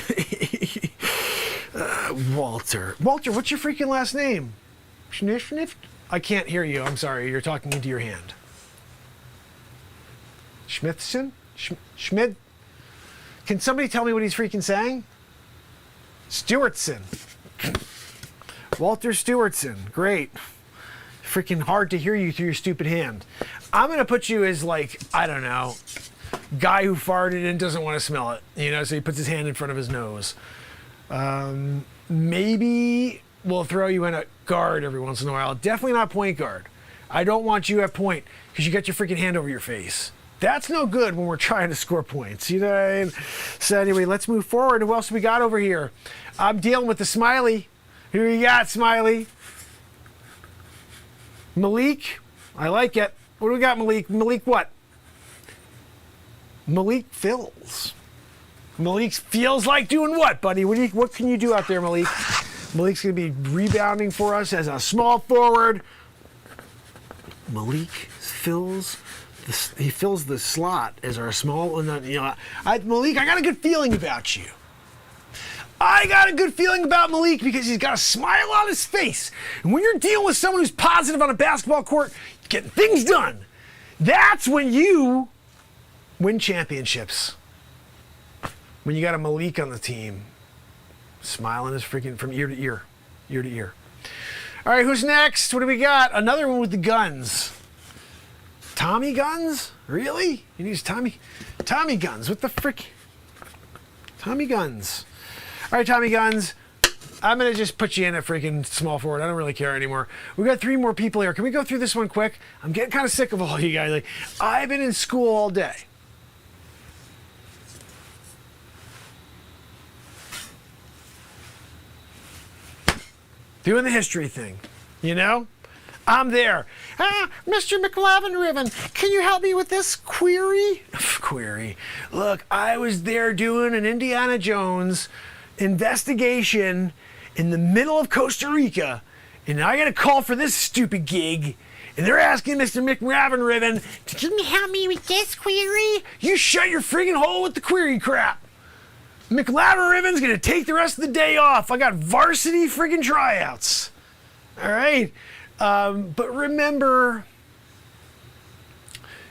Walter, what's your freaking last name? Schniff? I can't hear you. I'm sorry. You're talking into your hand. Schmidtson? Schmid? Can somebody tell me what he's freaking saying? Stewartson. Walter Stewartson. Great. Freaking hard to hear you through your stupid hand. I'm going to put you as, like, I don't know, guy who farted and doesn't want to smell it. You know, so he puts his hand in front of his nose. Maybe we'll throw you in a guard every once in a while. Definitely not point guard. I don't want you at point because you got your freaking hand over your face. That's no good when we're trying to score points. You know what I mean? So anyway, let's move forward. Who else we got over here? I'm dealing with the Smiley. Who you got, Smiley? Malik. I like it. What do we got, Malik? Malik what? Malik Fills. Malik feels like doing what, buddy? What can you do out there, Malik? Malik's going to be rebounding for us as a small forward. Malik fills the slot as our small. You know, Malik, I got a good feeling about you. I got a good feeling about Malik because he's got a smile on his face. And when you're dealing with someone who's positive on a basketball court, getting things done, that's when you win championships. When you got a Malik on the team, smiling is freaking from ear to ear, ear to ear. All right, who's next? What do we got? Another one with the guns. Tommy Guns? Really? You need Tommy Guns. What the frick? Tommy Guns. All right, Tommy Guns. I'm going to just put you in a freaking small forward. I don't really care anymore. We got 3 more people here. Can we go through this one quick? I'm getting kind of sick of all you guys. Like, I've been in school all day. Doing the history thing, you know? I'm there. Mr. McLavin-Riven, can you help me with this query? Query. Look, I was there doing an Indiana Jones investigation in the middle of Costa Rica, and I got a call for this stupid gig, and they're asking Mr. McLavin-Riven, can you help me with this query? You shut your friggin' hole with the query crap. McLavin-Riven's gonna take the rest of the day off. I got varsity friggin' tryouts. All right, but remember,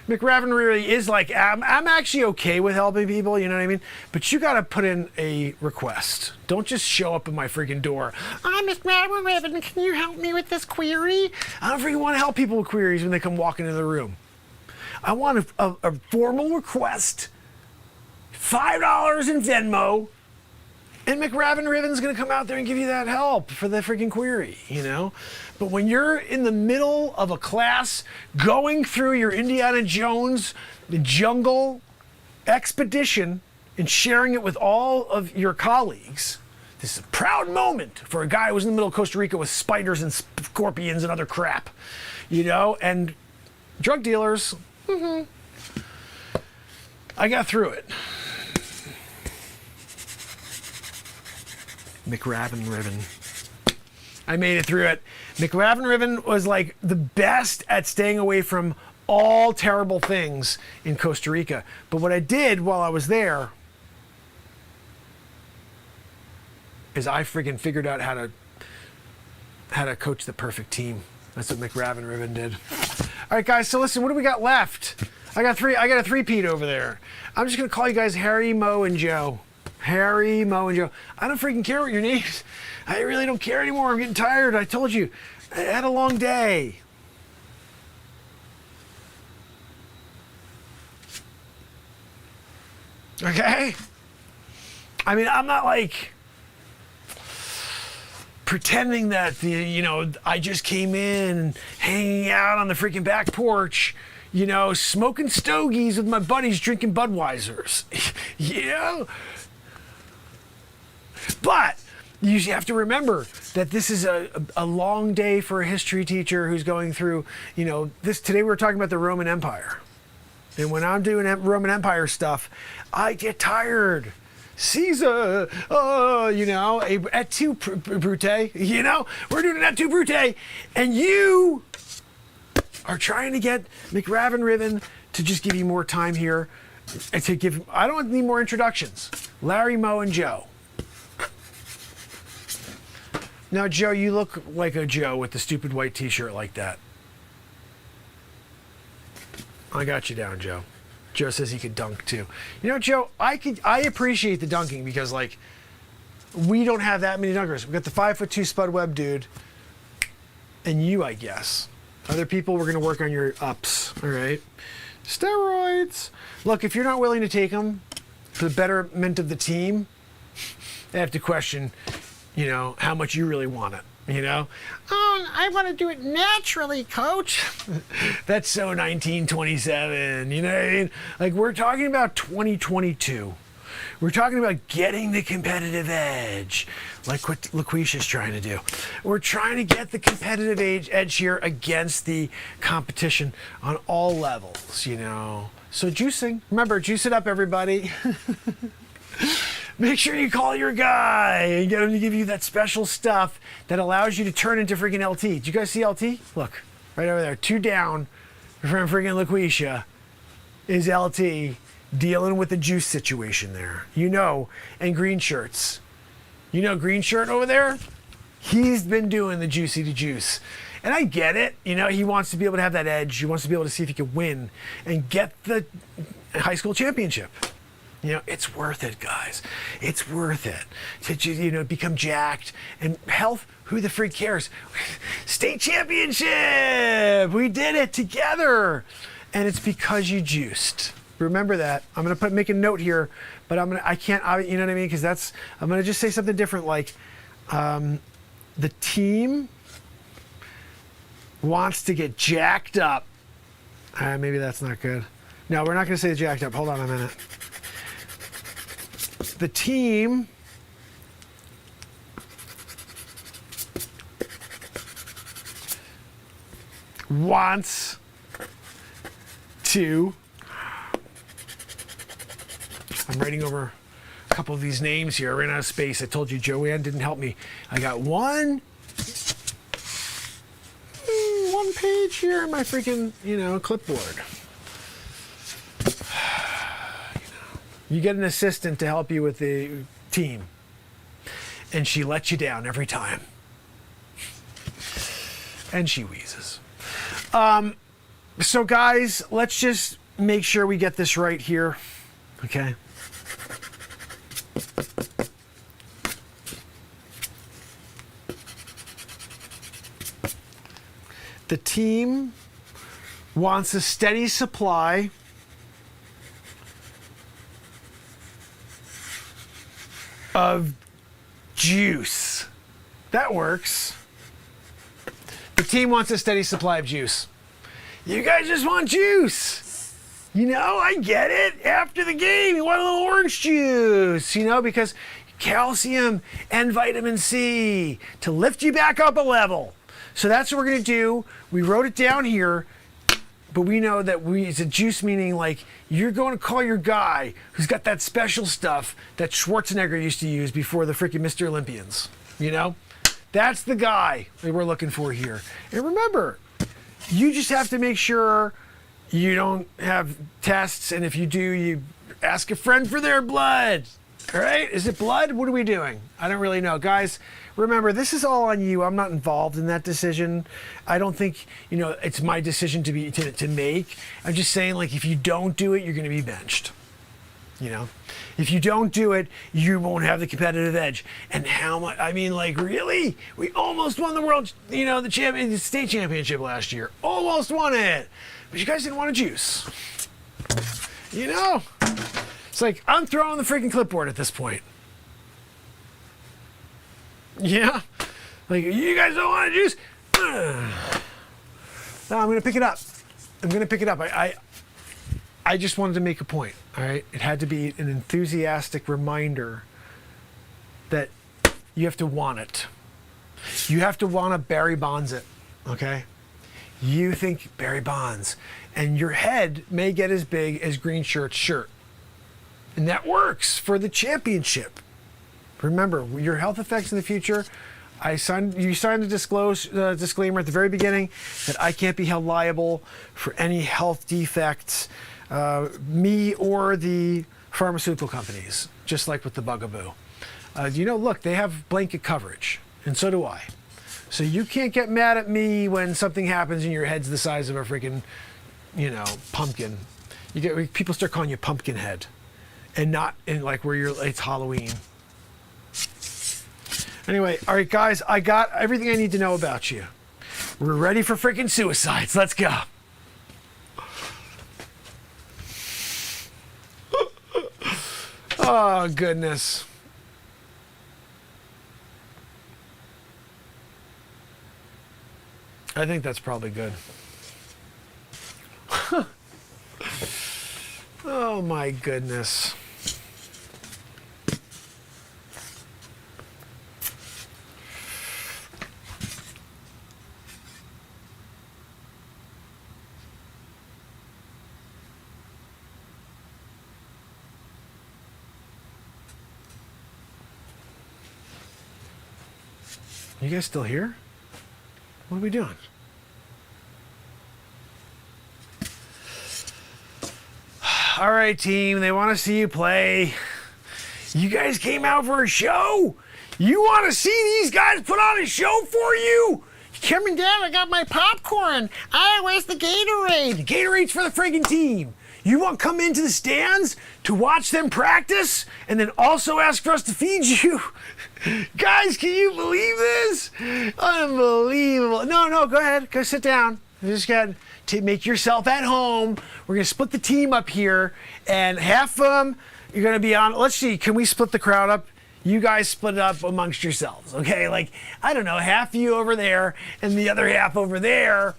McLavin-Riven is like, I'm actually okay with helping people, you know what I mean? But you gotta put in a request. Don't just show up at my freaking door. I'm McLavin-Riven, can you help me with this query? I don't freaking want to help people with queries when they come walking into the room. I want a formal request. $5 in Venmo, and McLavin-Riven's going to come out there and give you that help for the freaking query, you know? But when you're in the middle of a class going through your Indiana Jones jungle expedition and sharing it with all of your colleagues, this is a proud moment for a guy who was in the middle of Costa Rica with spiders and scorpions and other crap, you know? And drug dealers, I got through it. McLavin-Riven. I made it through it. McLavin-Riven was like the best at staying away from all terrible things in Costa Rica. But what I did while I was there is I friggin' figured out how to coach the perfect team. That's what McLavin-Riven did. All right, guys, so listen, what do we got left? I got a three-peat over there. I'm just gonna call you guys Harry, Mo, and Joe. Harry, Mo, and Joe. I don't freaking care what your names. I really don't care anymore. I'm getting tired. I told you. I had a long day. Okay? I mean, I'm not like pretending that I just came in hanging out on the freaking back porch, smoking stogies with my buddies, drinking Budweisers. But you have to remember that this is a long day for a history teacher who's going through, this. Today we're talking about the Roman Empire. And when I'm doing Roman Empire stuff, I get tired. Caesar, et tu, Brute, we're doing an et tu, Brute, and you are trying to get McRaven Riven to just give you more time here, and I don't need more introductions. Larry, Mo, and Joe. Now, Joe, you look like a Joe with the stupid white t-shirt like that. I got you down, Joe. Joe says he could dunk too. Joe, I appreciate the dunking because we don't have that many dunkers. We got the 5'2" Spud Webb dude, and you, I guess. Other people, we're gonna work on your ups. All right, steroids. Look, if you're not willing to take them for the betterment of the team, they have to question, how much you really want it. Oh, I want to do it naturally, coach. That's so 1927. You know what I mean? Like, we're talking about 2022. We're talking about getting the competitive edge, like what LaQuisha's trying to do. We're trying to get the competitive edge here against the competition on all levels, So juicing. Remember, juice it up, everybody. Make sure you call your guy and get him to give you that special stuff that allows you to turn into freaking LT. Did you guys see LT? Look, right over there. 2 down from freaking LaQuisha is LT dealing with the juice situation there. And green shirts. Green shirt over there? He's been doing the juicy to juice. And I get it. He wants to be able to have that edge. He wants to be able to see if he can win and get the high school championship. It's worth it, guys. It's worth it to become jacked and health. Who the freak cares? State championship. We did it together, and it's because you juiced. Remember that. I'm gonna make a note here, but I can't. You know what I mean? Because I'm gonna just say something different. Like, the team wants to get jacked up. Maybe that's not good. No, we're not gonna say jacked up. Hold on a minute. The team wants to. I'm writing over a couple of these names here. I ran out of space. I told you Joanne didn't help me. I got one page here in my freaking, clipboard. You get an assistant to help you with the team, and she lets you down every time. And she wheezes. So guys, let's just make sure we get this right here, okay? The team wants a steady supply of juice. That works. The team wants a steady supply of juice. You guys just want juice. I get it. After the game, you want a little orange juice, because calcium and vitamin C to lift you back up a level. So that's what we're going to do. We wrote it down here, but we know that it's a juice, meaning like you're going to call your guy who's got that special stuff that Schwarzenegger used to use before the freaking Mr. Olympians. That's the guy that we're looking for here. And remember, you just have to make sure you don't have tests, and if you do, you ask a friend for their blood. All right? Is it blood? What are we doing? I don't really know. Guys, remember, this is all on you. I'm not involved in that decision. I don't think, it's my decision to make. I'm just saying, like, if you don't do it, you're going to be benched. If you don't do it, you won't have the competitive edge. And how much? I mean, like, really? We almost won the world, the state championship last year. Almost won it. But you guys didn't want to juice. It's like, I'm throwing the freaking clipboard at this point. Yeah? Like, you guys don't want to juice? No, I'm going to pick it up. I'm going to pick it up. I just wanted to make a point, all right? It had to be an enthusiastic reminder that you have to want it. You have to want to Barry Bonds it, okay? You think Barry Bonds, and your head may get as big as Green Shirt's shirt. And that works for the championship. Remember, your health effects in the future, you signed a disclaimer at the very beginning that I can't be held liable for any health defects, me or the pharmaceutical companies, just like with the Bugaboo. Look, they have blanket coverage, and so do I. So you can't get mad at me when something happens and your head's the size of a freaking, pumpkin. People start calling you Pumpkinhead, and not in like where it's Halloween. Anyway, all right, guys, I got everything I need to know about you. We're ready for freaking suicides. Let's go. Oh, goodness. I think that's probably good. Oh, my goodness. You guys still here? What are we doing? All right, team, they want to see you play. You guys came out for a show? You want to see these guys put on a show for you? Cameron, Dad, I got my popcorn. Where's the Gatorade? The Gatorade's for the friggin' team. You want to come into the stands to watch them practice and then also ask for us to feed you? Guys, can you believe this? Unbelievable. No, go ahead. Go sit down. You just got to make yourself at home. We're going to split the team up here, and half of them you're going to be on. Let's see. Can we split the crowd up? You guys split it up amongst yourselves, okay? Like, I don't know, half of you over there and the other half over there.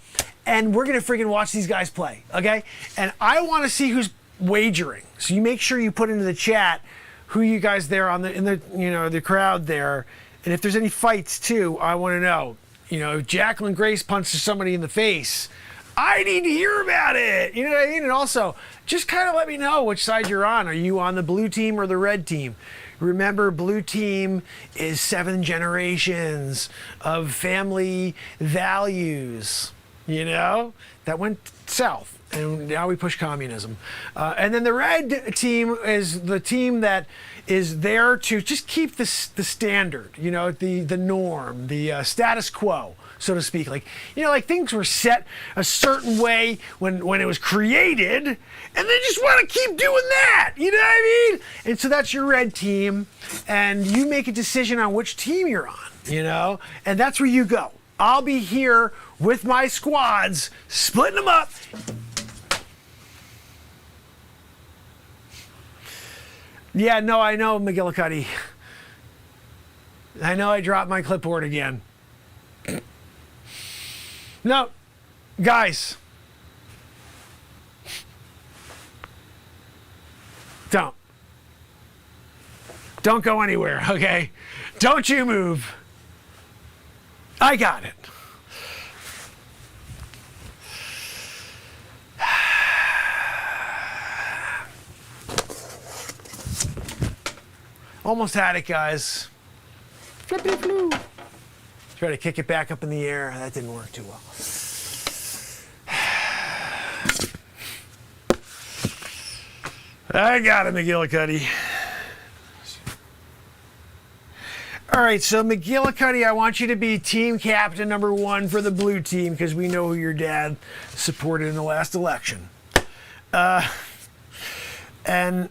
And we're going to freaking watch these guys play, okay? And I want to see who's wagering. So you make sure you put into the chat who you guys there in the crowd there. And if there's any fights too, I want to know. If Jacqueline Grace punches somebody in the face, I need to hear about it. You know what I mean? And also, just kind of let me know which side you're on. Are you on the blue team or the red team? Remember, blue team is 7 generations of family values. That went south, and now we push communism. And then the red team is the team that is there to just keep the standard, the norm, the status quo, so to speak. Like things were set a certain way when it was created, and they just want to keep doing that. You know what I mean? And so that's your red team, and you make a decision on which team you're on, and that's where you go. I'll be here with my squads, splitting them up. Yeah, no, I know, McGillicuddy. I know I dropped my clipboard again. No, guys. Don't go anywhere, okay? Don't you move. I got it. Almost had it, guys. Flippity flu. Try to kick it back up in the air. That didn't work too well. I got it, McGillicuddy. All right, so McGillicuddy, I want you to be team captain number 1 for the blue team because we know who your dad supported in the last election. And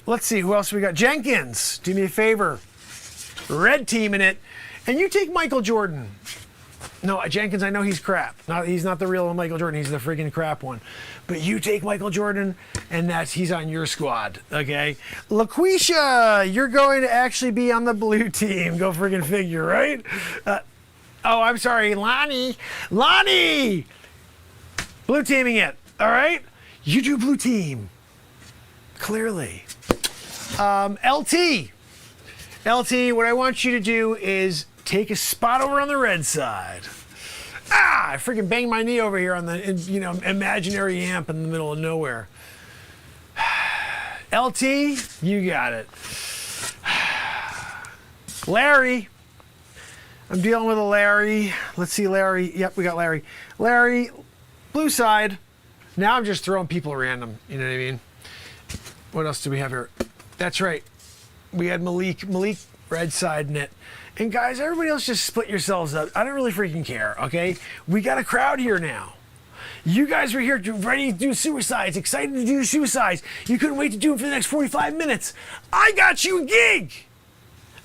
let's see, who else we got? Jenkins, do me a favor. Red team in it. And you take Michael Jordan. No, Jenkins, I know he's crap. He's not the real Michael Jordan. He's the freaking crap one. But you take Michael Jordan, and he's on your squad, okay? LaQuisha, you're going to actually be on the blue team. Go freaking figure, right? I'm sorry, Lonnie. Lonnie! Blue teaming it, all right? You do blue team. Clearly. LT, what I want you to do is take a spot over on the red side. I freaking banged my knee over here on the, imaginary amp in the middle of nowhere. LT, you got it. Larry, I'm dealing with a Larry. Let's see, Larry. Yep, we got Larry. Larry, blue side. Now I'm just throwing people random. You know what I mean? What else do we have here? That's right. We had Malik, red side in it. And guys, everybody else just split yourselves up. I don't really freaking care, okay? We got a crowd here now. You guys were here ready to do suicides, excited to do suicides. You couldn't wait to do them for the next 45 minutes. I got you a gig.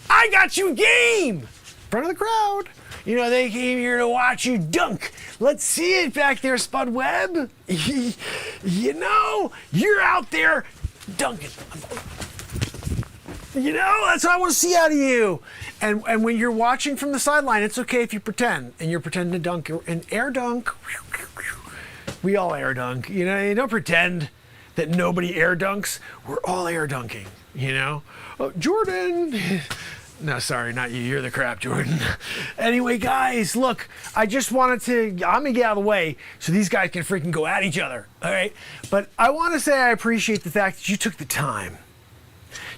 I got you a game. In front of the crowd. They came here to watch you dunk. Let's see it back there, Spud Webb. You're out there dunking. That's what I want to see out of you. And when you're watching from the sideline, it's okay if you pretend. And you're pretending to dunk and air dunk. We all air dunk. You don't pretend that nobody air dunks. We're all air dunking, Jordan. No, sorry, not you. You're the crap, Jordan. Anyway, guys, look, I just wanted to, I'm going to get out of the way so these guys can freaking go at each other, all right? But I want to say I appreciate the fact that you took the time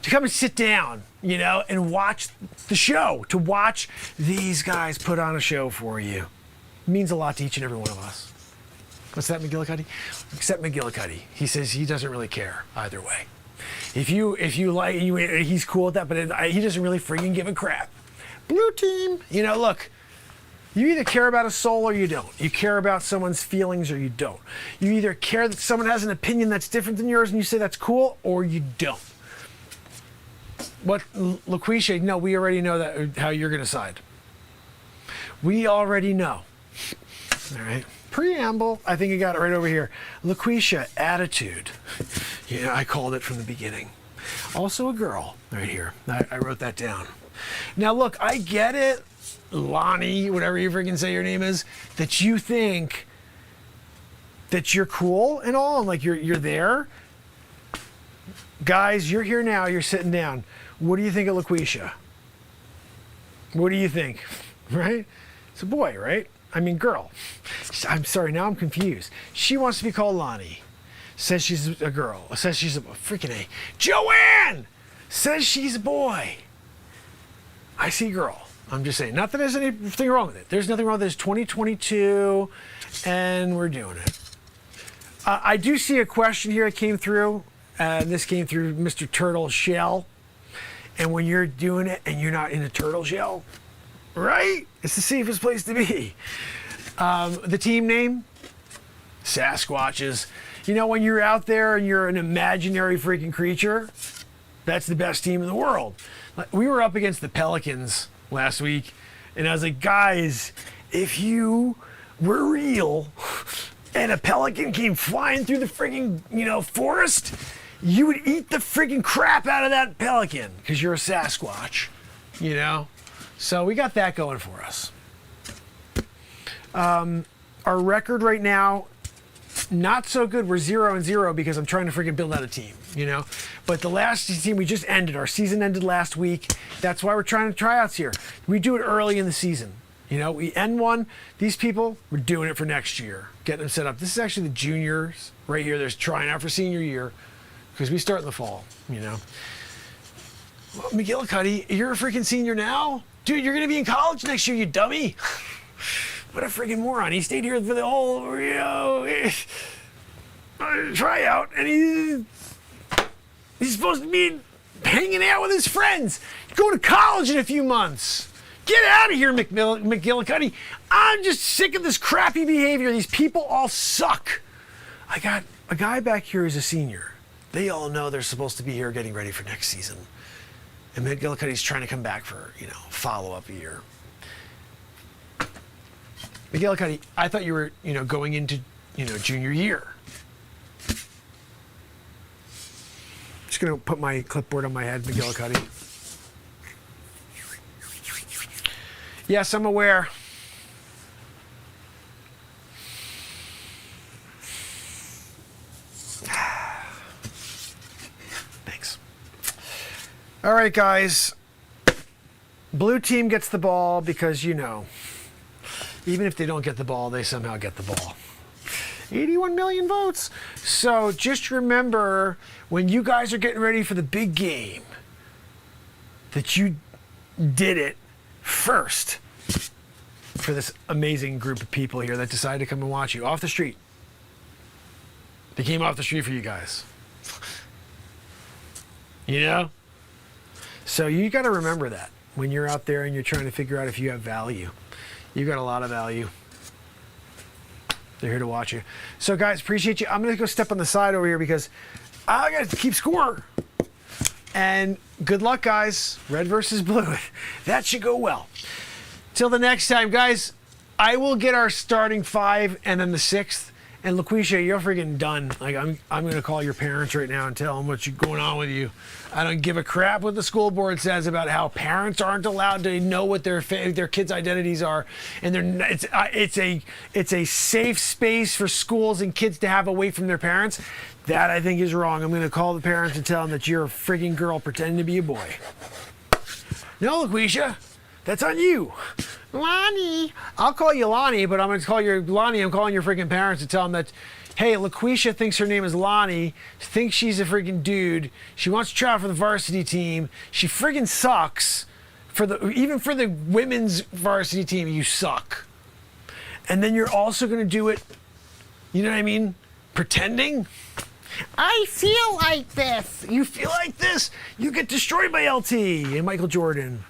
to come and sit down, and watch the show, to watch these guys put on a show for you. It means a lot to each and every one of us. What's that, McGillicuddy? Except McGillicuddy. He says he doesn't really care either way. If you like, he's cool with that, but he doesn't really freaking give a crap. Blue team, look, you either care about a soul or you don't. You care about someone's feelings or you don't. You either care that someone has an opinion that's different than yours and you say that's cool, or you don't. What, LaQuisha, no, we already know that how you're going to side. We already know. All right. Preamble, I think you got it right over here. LaQuisha, attitude. I called it from the beginning. Also a girl, right here. I wrote that down. Now look, I get it, Lonnie, whatever you freaking say your name is, that you think that you're cool and all, and like you're there. Guys, you're here now, you're sitting down. What do you think of LaQuisha? What do you think? Right? It's a boy, right? I mean, girl. I'm sorry, now I'm confused. She wants to be called Lonnie. Says she's a girl. Says she's a freaking A. Joanne says she's a boy. I see girl. I'm just saying. Not that there's anything wrong with it. There's nothing wrong with it. It's 2022, and we're doing it. I do see a question here that came through. This came through Mr. Turtle Shell. And when you're doing it and you're not in a turtle shell, right? It's the safest place to be. The team name? Sasquatches. When you're out there and you're an imaginary freaking creature, that's the best team in the world. We were up against the Pelicans last week, and I was like, guys, if you were real and a pelican came flying through the freaking, forest, you would eat the freaking crap out of that pelican because you're a Sasquatch, So we got that going for us. Our record right now, not so good. We're 0-0 because I'm trying to freaking build out a team, But the last team we just ended, our season ended last week. That's why we're trying to tryouts here. We do it early in the season. We end one. These people, we're doing it for next year, getting them set up. This is actually the juniors right here. There's trying out for senior year because we start in the fall, Well, McGillicuddy, you're a freaking senior now? Dude, you're going to be in college next year, you dummy. What a freaking moron. He stayed here for the whole, tryout, and he's supposed to be hanging out with his friends. He's going to college in a few months. Get out of here, McGillicuddy. I'm just sick of this crappy behavior. These people all suck. I got a guy back here who's a senior. They all know they're supposed to be here getting ready for next season. And McGillicuddy's trying to come back for, follow-up a year. McGillicuddy, I thought you were, going into, junior year. Just gonna put my clipboard on my head, McGillicuddy. Yes, I'm aware. Thanks. All right, guys. Blue team gets the ball because, even if they don't get the ball, they somehow get the ball. 81 million votes. So just remember, when you guys are getting ready for the big game, that you did it first for this amazing group of people here that decided to come and watch you off the street. They came off the street for you guys. So you got to remember that when you're out there and you're trying to figure out if you have value. You got a lot of value. They're here to watch you. So guys, appreciate you. I'm going to go step on the side over here because I got to keep score. And good luck, guys. Red versus blue. That should go well. Till the next time, guys, I will get our starting 5 and then the 6th. And LaQuisha, you're freaking done. Like I'm going to call your parents right now and tell them what's going on with you. I don't give a crap what the school board says about how parents aren't allowed to know what their kids' identities are, and it's a safe space for schools and kids to have away from their parents. That I think is wrong. I'm going to call the parents and tell them that you're a frigging girl pretending to be a boy. No, LaQuisha, that's on you. Lonnie. I'll call you Lonnie, but I'm going to call you Lonnie. I'm calling your freaking parents to tell them that, hey, LaQuisha thinks her name is Lonnie, thinks she's a freaking dude. She wants to try out for the varsity team. She freaking sucks. Even for the women's varsity team, you suck. And then you're also going to do it, you know what I mean? Pretending. I feel like this. You feel like this? You get destroyed by LT and Michael Jordan.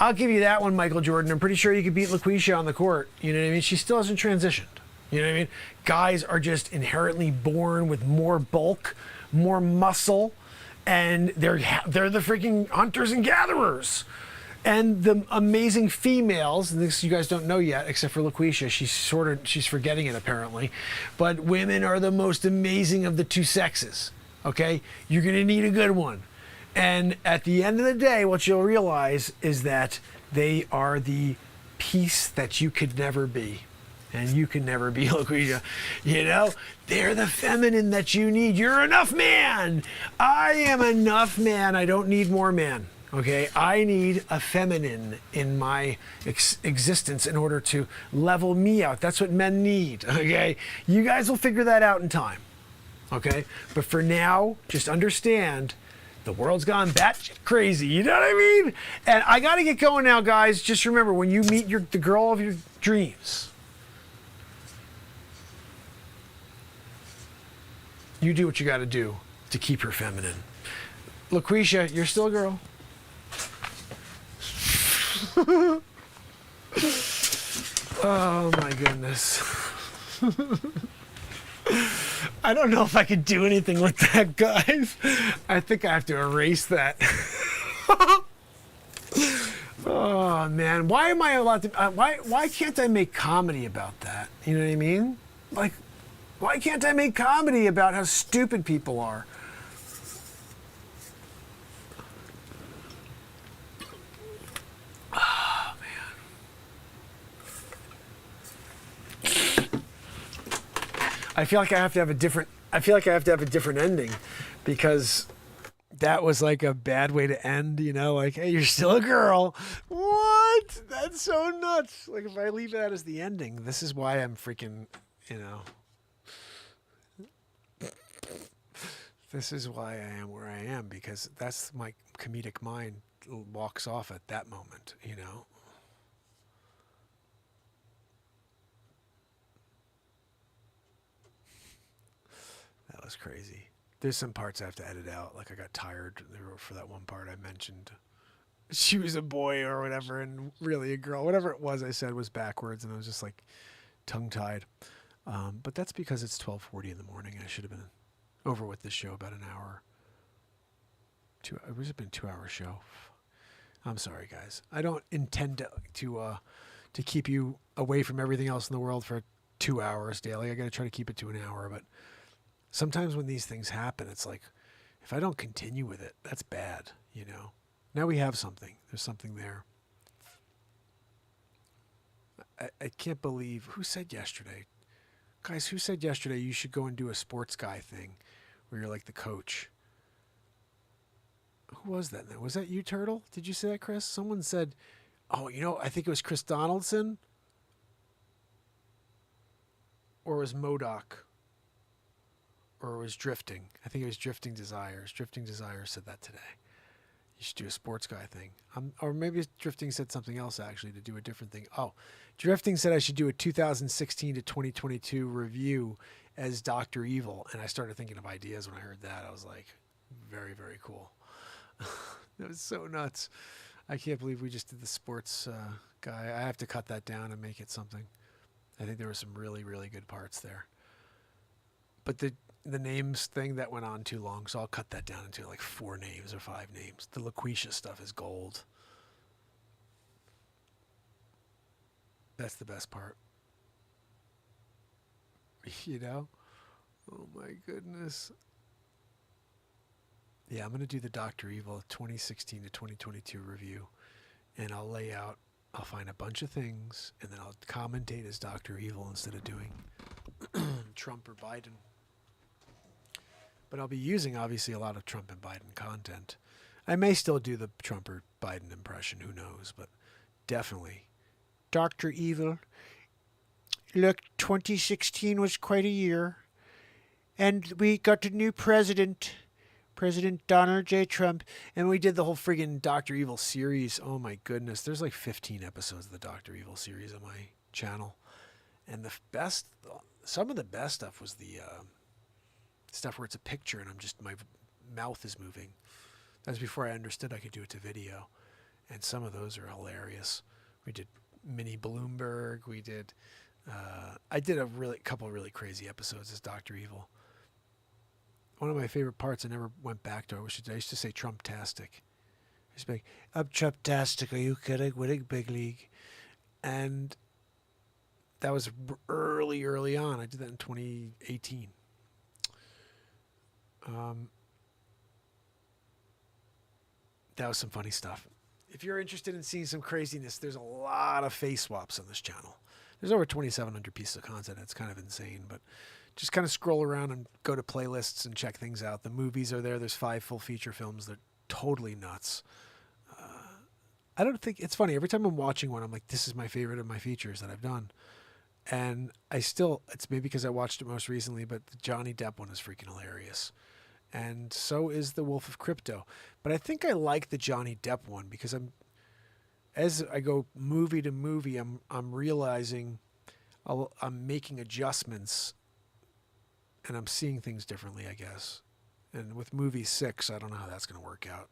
I'll give you that one, Michael Jordan. I'm pretty sure you could beat LaQuisha on the court. You know what I mean? She still hasn't transitioned. You know what I mean? Guys are just inherently born with more bulk, more muscle, and they're the freaking hunters and gatherers. And the amazing females, and this you guys don't know yet, except for LaQuisha, she's forgetting it apparently, but women are the most amazing of the two sexes. Okay? You're gonna need a good one. And at the end of the day, what you'll realize is that they are the piece that you could never be. And you can never be LaQuisha. They're the feminine that you need. You're enough man. I am enough man. I don't need more man. Okay? I need a feminine in my existence in order to level me out. That's what men need. Okay? You guys will figure that out in time. Okay? But for now, just understand the world's gone batshit crazy. You know what I mean? And I got to get going now, guys. Just remember, when you meet the girl of your dreams, you do what you got to do to keep her feminine. LaQuisha, you're still a girl. Oh, my goodness. I don't know if I could do anything with that, guys. I think I have to erase that. Oh man, why am I allowed to? Why can't I make comedy about that? You know what I mean? Like, why can't I make comedy about how stupid people are? Oh man. I feel like I have to have a different ending, because that was like a bad way to end, like, hey, you're still a girl. What? That's so nuts. Like, if I leave that as the ending, this is why I'm freaking, this is why I am where I am, because that's my comedic mind walks off at that moment, That was crazy. There's some parts I have to edit out. Like, I got tired for that one part I mentioned. She was a boy or whatever, and really a girl. Whatever it was I said was backwards, and I was just like tongue-tied. But that's because it's 12:40 in the morning. I should have been over with this show about an hour. It would have been a 2-hour show. I'm sorry, guys. I don't intend to to keep you away from everything else in the world for 2 hours daily. I got to try to keep it to an hour. But sometimes when these things happen, it's like, if I don't continue with it, that's bad, you know. Now we have something. There's something there. I can't believe, who said yesterday? Guys, who said yesterday you should go and do a sports guy thing where you're like the coach? Who was that now? Was that you, Turtle? Did you say that, Chris? Someone said, oh, you know, I think it was Chris Donaldson. Or it was Modoc. Or it was Drifting. I think it was Drifting Desires. Drifting Desires said that today. You should do a sports guy thing. Or maybe Drifting said something else, actually, to do a different thing. Oh, Drifting said I should do a 2016 to 2022 review as Dr. Evil. And I started thinking of ideas when I heard that. I was like, very, very cool. That was so nuts. I can't believe we just did the sports guy. I have to cut that down and make it something. I think there were some really, really good parts there. But the names thing, that went on too long, so I'll cut that down into like 4 names or 5 names. The LaQuisha stuff is gold. That's the best part. You know? Oh my goodness. Yeah, I'm going to do the Dr. Evil 2016 to 2022 review. And I'll find a bunch of things, and then I'll commentate as Dr. Evil instead of doing Trump or Biden. But I'll be using, obviously, a lot of Trump and Biden content. I may still do the Trump or Biden impression, who knows, but definitely. Dr. Evil, look, 2016 was quite a year. And we got a new president, President Donald J. Trump, and we did the whole friggin' Dr. Evil series. Oh my goodness, there's like 15 episodes of the Dr. Evil series on my channel. And some of the best stuff was the stuff where it's a picture and my mouth is moving. That was before I understood I could do it to video. And some of those are hilarious. We did Mini Bloomberg. We did, I did a couple of really crazy episodes as Dr. Evil. One of my favorite parts, I never went back to, I used to say Trump-tastic. I used to be like, I'm Trump-tastic, are you kidding? Winning big league. And that was early on. I did that in 2018. That was some funny stuff. If you're interested in seeing some craziness, there's a lot of face swaps on this channel. There's over 2,700 pieces of content. It's kind of insane, but just kind of scroll around and go to playlists and check things out. The movies are there. There's 5 full feature films. They're totally nuts. I don't think, it's funny. Every time I'm watching one, I'm like, this is my favorite of my features that I've done. And it's maybe because I watched it most recently, but the Johnny Depp one is freaking hilarious. And so is The Wolf of Crypto. But I think I like the Johnny Depp one because as I go movie to movie, I'm realizing I'm making adjustments and I'm seeing things differently, I guess. And with movie 6, I don't know how that's going to work out.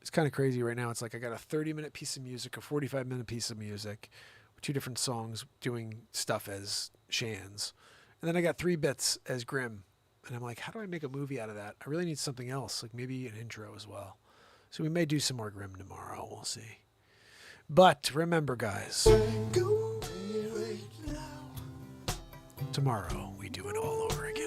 It's kind of crazy right now. It's like I got a 30-minute piece of music, a 45-minute piece of music, 2 different songs doing stuff as Shans. And then I got 3 bits as Grimm. And I'm like, how do I make a movie out of that? I really need something else, like maybe an intro as well. So we may do some more Grimm tomorrow. We'll see. But remember, guys, tomorrow we do it all over again.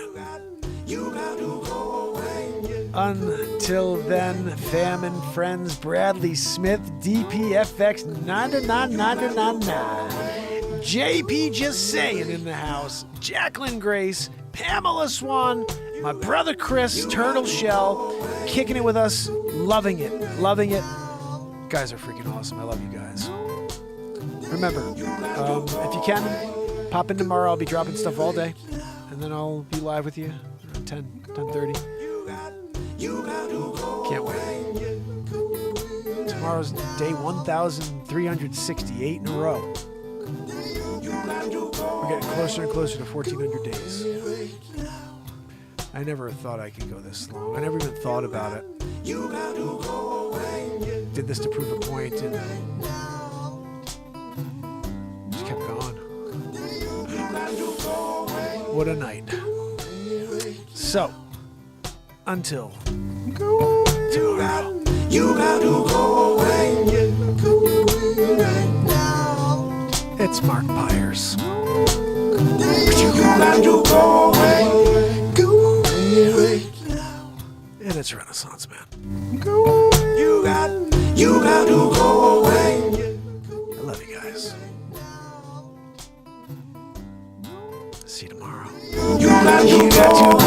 Until then, fam and friends, Bradley Smith, DPFX 99999, JP just saying in the house, Jacqueline Grace, Pamela Swan, my brother Chris, Turtle Shell, kicking it with us, loving it. You guys are freaking awesome. I love you guys. Remember, if you can, pop in tomorrow. I'll be dropping stuff all day, and then I'll be live with you around 10:30. Can't wait. Tomorrow's day 1,368 in a row. We're getting closer and closer to 1,400 days. I never thought I could go this long. I never even thought about it. Did this to prove a point and just kept going. What a night. So, until tomorrow. You got to go away. It's Mark Pires. You got to go away. Go away now. And it's Renaissance Man. You got to go away. I love you guys. See you tomorrow. You got to